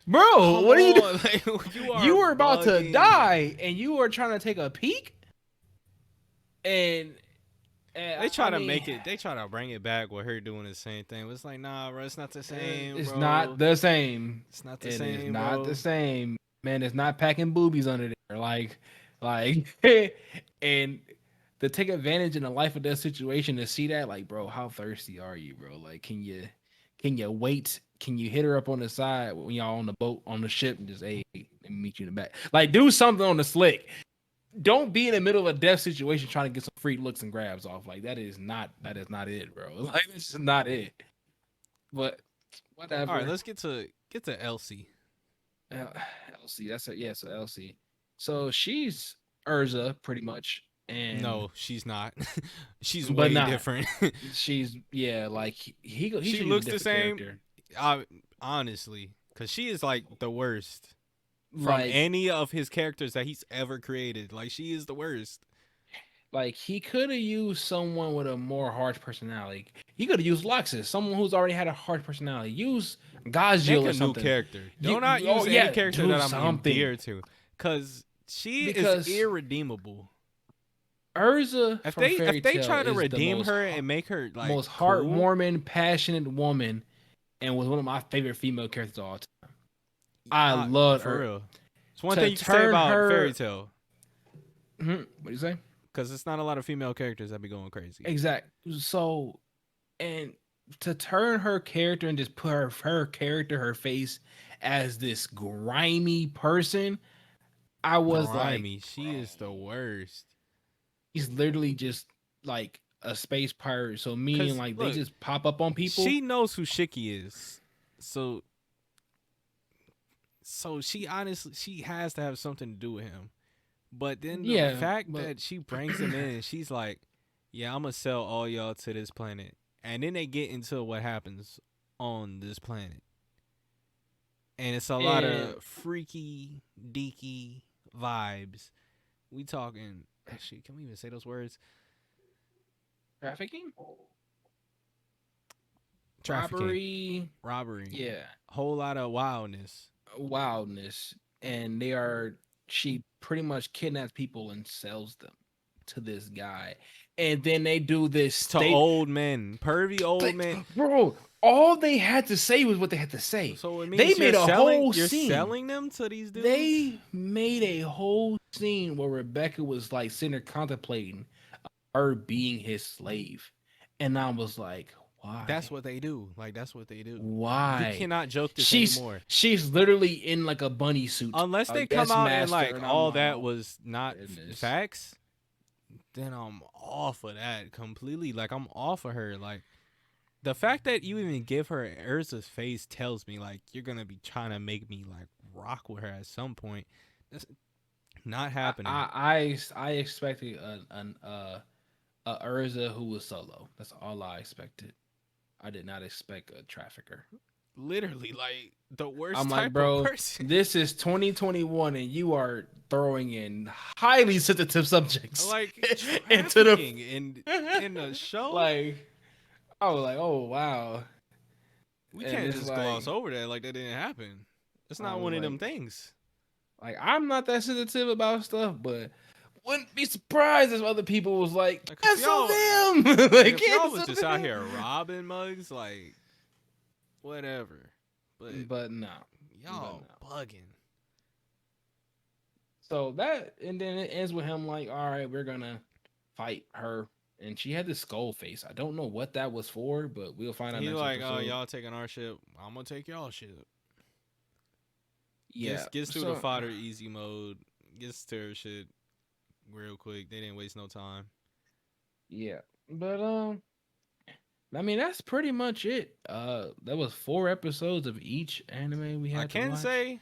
bro? Come What are you doing? on, like you are You were about to bugging. die, and you were trying to take a peek. And, They I try to mean, make it. They try to bring it back with her doing the same thing. It's like, nah, bro. It's not the same, it's not bro. the same. It's not the It is same, not the bro. same, man. It's not packing boobies under there, like, and to take advantage in a life or death situation to see that, like, bro, how thirsty are you, bro? Like, can you wait? Can you hit her up on the side when y'all on the boat on the ship and just, hey, let me meet you in the back? Like, do something on the slick. Don't be in the middle of a death situation trying to get some free looks and grabs off. Like, that is not it, bro. Like, this is not it. But All right, whatever. let's get to Elsie. Uh, Elsie, that's it. Yeah, so Elsie. So she's Urza pretty much, and No, she's not. She's but way not. different. She's yeah, like he She should use a looks the different same, character. honestly, because she is like the worst from Like any of his characters that he's ever created. Like she is the worst. he could have used someone with a more harsh personality. He could have used Luxus, someone who's already had a harsh personality. Use Make Gaziel or a new something. character. Do You not oh use any yeah, character do that I'm something endeared to, because she is because irredeemable. Urza If from they Fairy Tale try to is the redeem her and make her like most cool, heartwarming, passionate woman, and was one of my favorite female characters of all time. I loved for her. real. It's one To thing you can say turn about Fairy her, Tale, what do you say? because it's not a lot of female characters that be going crazy. Exact. So, and to turn her character and just put her character, her face as this grimy person, I was like, Grimy, she bro, is the worst. he's literally just like a space pirate. So meaning Cause like they look, just pop up on people. she knows who Shiki is, so she honestly she has to have something to do with him. But then the Yeah, fact but that she brings him in and she's like, "Yeah, I'm gonna sell all y'all to this planet," and then they get into what happens on this planet, and it's a lot and of freaky, deaky vibes. We talking? Actually, can we even say those words? trafficking, Trafficking, robbery, robbery, yeah, whole lot of wildness. wildness, and she pretty much kidnaps people and sells them to this guy, and then they do this. To old men, pervy old men. Bro, all they had to say was what they had to say. So it They means made a whole you're scene. selling them to these dudes. They made a whole scene where Rebecca was like sitting there contemplating her being his slave, and I was like, That's why? what they do. Like that's what they do. You Why? cannot joke this She's anymore. she's literally in like a bunny suit, Unless a they come guest out and master, like and I'm all like, that oh was not goodness. facts, then I'm off of that completely. Like I'm off of her. Like the fact that you even give her Urza's face tells me like you're gonna be trying to make me like rock with her at some point. That's not happening. I expected a Urza who was solo. That's all I expected. I did not expect a trafficker. Literally, like the worst I'm like, type of bro, person. this is 2021 and you are throwing in highly sensitive subjects Like into the trafficking in the show. like I was like, oh wow. We And can't it's just gloss like over that like that didn't happen. It's I not was one of them things. like I'm not that sensitive about stuff, but wouldn't be surprised if other people was like, Like cancel them. like Like if y'all was cancel just out them. here robbing mugs, like whatever. But But no. But y'all no. bugging. So that, and then it ends with him like, all right, we're gonna fight her. And she had this skull face. I don't know what that was for, but we'll find out He next like, oh episode. y'all taking our ship. I'm gonna take y'all ship. Yeah. Gets through the So fodder easy mode. Gets to her shit real quick. They didn't waste no time. yeah. But I mean that's pretty much it. That was 4 episodes of each anime we I had to can watch. say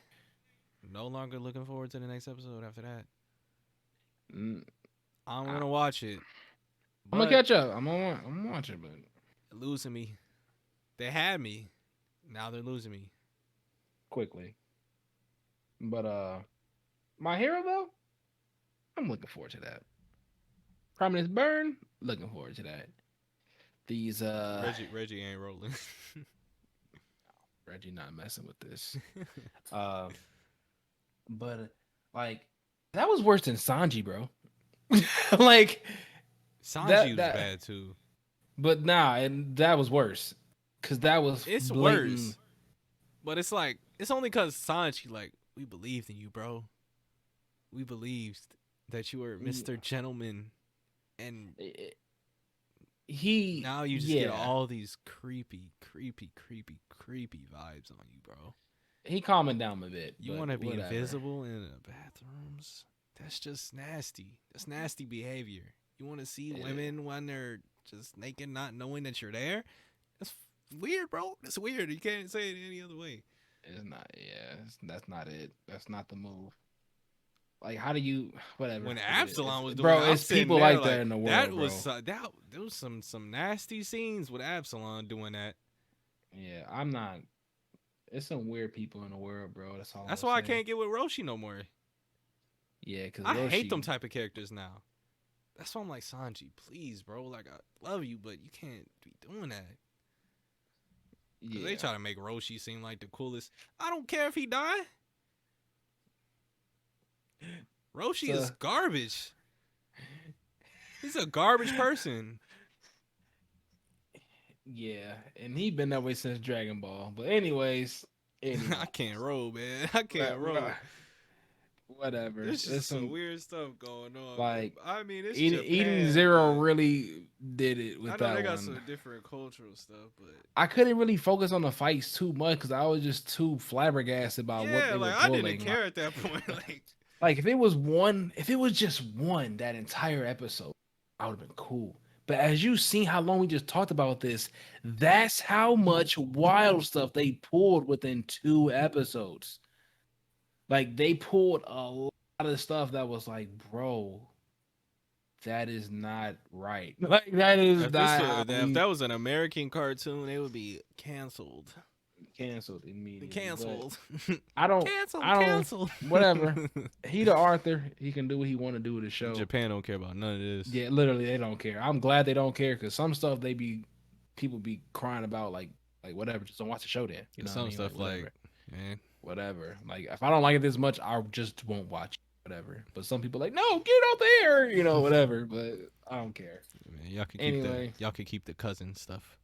no longer looking forward to the next episode after that. Mm, I'm I, gonna watch it, I'm gonna but catch up. I'm gonna watch it, but losing me. They had me. Now they're losing me. quickly. But my hero though, I'm looking forward to that. Prominence Burn, looking forward to that. These Reggie ain't rolling. Reggie not messing with this. Uh, but like that was worse than Sanji, bro. Like Sanji that was that, bad too. but nah, and that was worse because that was It's blatant. worse, but it's like it's only because Sanji like we believed in you, bro. We believed that you were Mr. Gentleman, and He, now you just get yeah, all these creepy vibes on you, bro. he calming down a bit, You but want to be whatever. invisible in the bathrooms? That's just nasty. That's nasty behavior. You want to see It, women when they're just naked, not knowing that you're there? That's weird, bro. That's weird. You can't say it any other way. it's not. Yeah, that's not it. That's not the move. Like, how do you? Whatever. When Absalom was doing it, Bro, I'm it's sitting people there like that like in the that world, was bro. that. There was some nasty scenes with Absalom doing that. Yeah, I'm not. It's some weird people in the world, bro. That's all I'm That's gonna why I say. can't get with Roshi no more. Yeah, because I hate them Roshi. type of characters now. That's why I'm like Sanji, please, bro. Like I love you, but you can't be doing that. Cause they Yeah. try to make Roshi seem like the coolest. I don't care if he die. Roshi So is garbage. He's a garbage person. yeah, and he been that way since Dragon Ball. But anyways, I anyway, can't roll, man. I can't roll. whatever. There's There's just some some weird stuff going on. like I mean, it's eating Japan, zero but really did it I with know they that got one. some different cultural stuff, but I couldn't really focus on the fights too much because I was just too flabbergasted about what yeah, they were like I didn't pulling. care at that point. Like if it was one, if it was just one that entire episode, I would have been cool. But as you seen how long we just talked about this, that's how much wild stuff they pulled within 2 episodes. Like they pulled a lot of stuff that was like, bro, that is not right. Like that is not how If we that was an American cartoon, it would be canceled. canceled immediately. But Canceled. I don't, Canceled. I don't, Canceled. whatever. He the Arthur. He can do what he want to do with the show. Japan don't care about none of this. Yeah, literally, they don't care. I'm glad they don't care because some stuff they be people be crying about like whatever. Just don't watch the show then. You know what I Some mean? Like stuff whatever, man. whatever. Like if I don't like it this much, I just won't watch it. Whatever. But some people like, no, get out there. You know, whatever. But I don't care. Man, Anyway, y'all can keep the cousin stuff.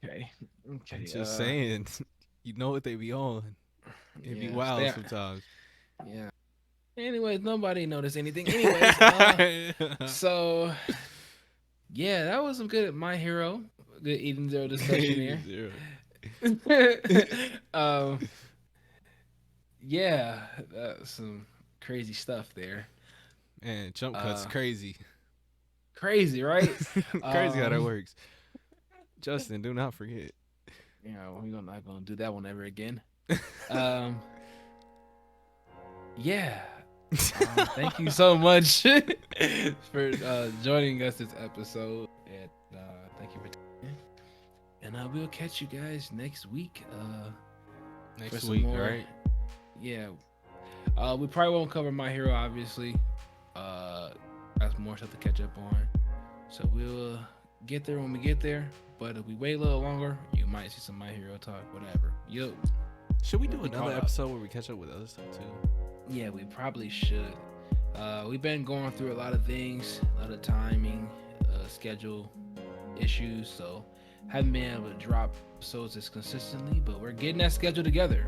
okay, I'm okay. just saying, you know what they be on. It be Yeah, wild sometimes. yeah. Anyways, nobody noticed anything. Anyways, so yeah, that was some good My Hero. Good Eden Zero discussion there. Yeah, some crazy stuff there. Man, jump cuts crazy. Crazy, right? Crazy how that works. Justin, do not forget. You know, we're not gonna do that one ever again. Yeah. Thank you so much for joining us this episode, and thank you for tuning in. And we'll catch you guys next week. Next week, more, right? Yeah. We probably won't cover My Hero, obviously. That's more stuff to catch up on. So we'll get there when we get there. But if we wait a little longer, you might see some My Hero talk, whatever. Should we do another episode where we catch up with other stuff too? Yeah, we probably should. We've been going through a lot of things, a lot of timing, schedule issues, so haven't been able to drop episodes as consistently, but we're getting that schedule together.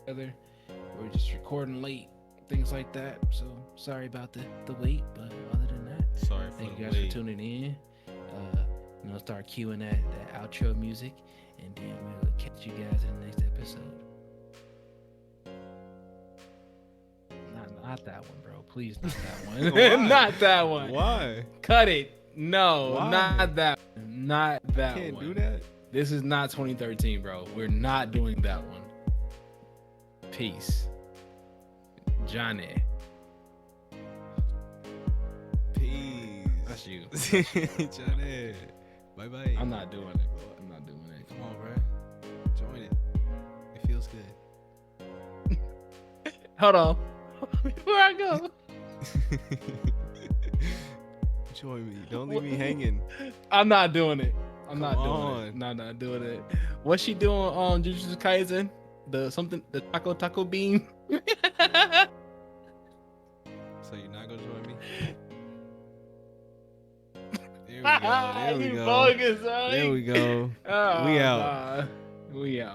We're just recording late, things like that. So sorry about the wait, but other than that, sorry for thank the you guys wait. for tuning in. Start cueing that outro music, and then we'll catch you guys in the next episode. Not that one, bro. Please, not that one. Not that one. Why? Cut it. No, Why? not that one. Not that Can't one. do that. This is not 2013, bro. We're not doing that one. Peace. Johnny. Peace. That's you. Johnny. Bye bye. I'm not doing it, bro. I'm not doing it. Come on, bro. Join it. It feels good. Hold on. Where I go? Join me. Don't leave me hanging. I'm not doing it. I'm Come not doing on. it. No, not doing it. What's she doing on Jujutsu Kaisen? The taco bean. So you're not gonna join me? There we go. There we You go. bogus, huh? There we go. Oh, We out. nah. We out.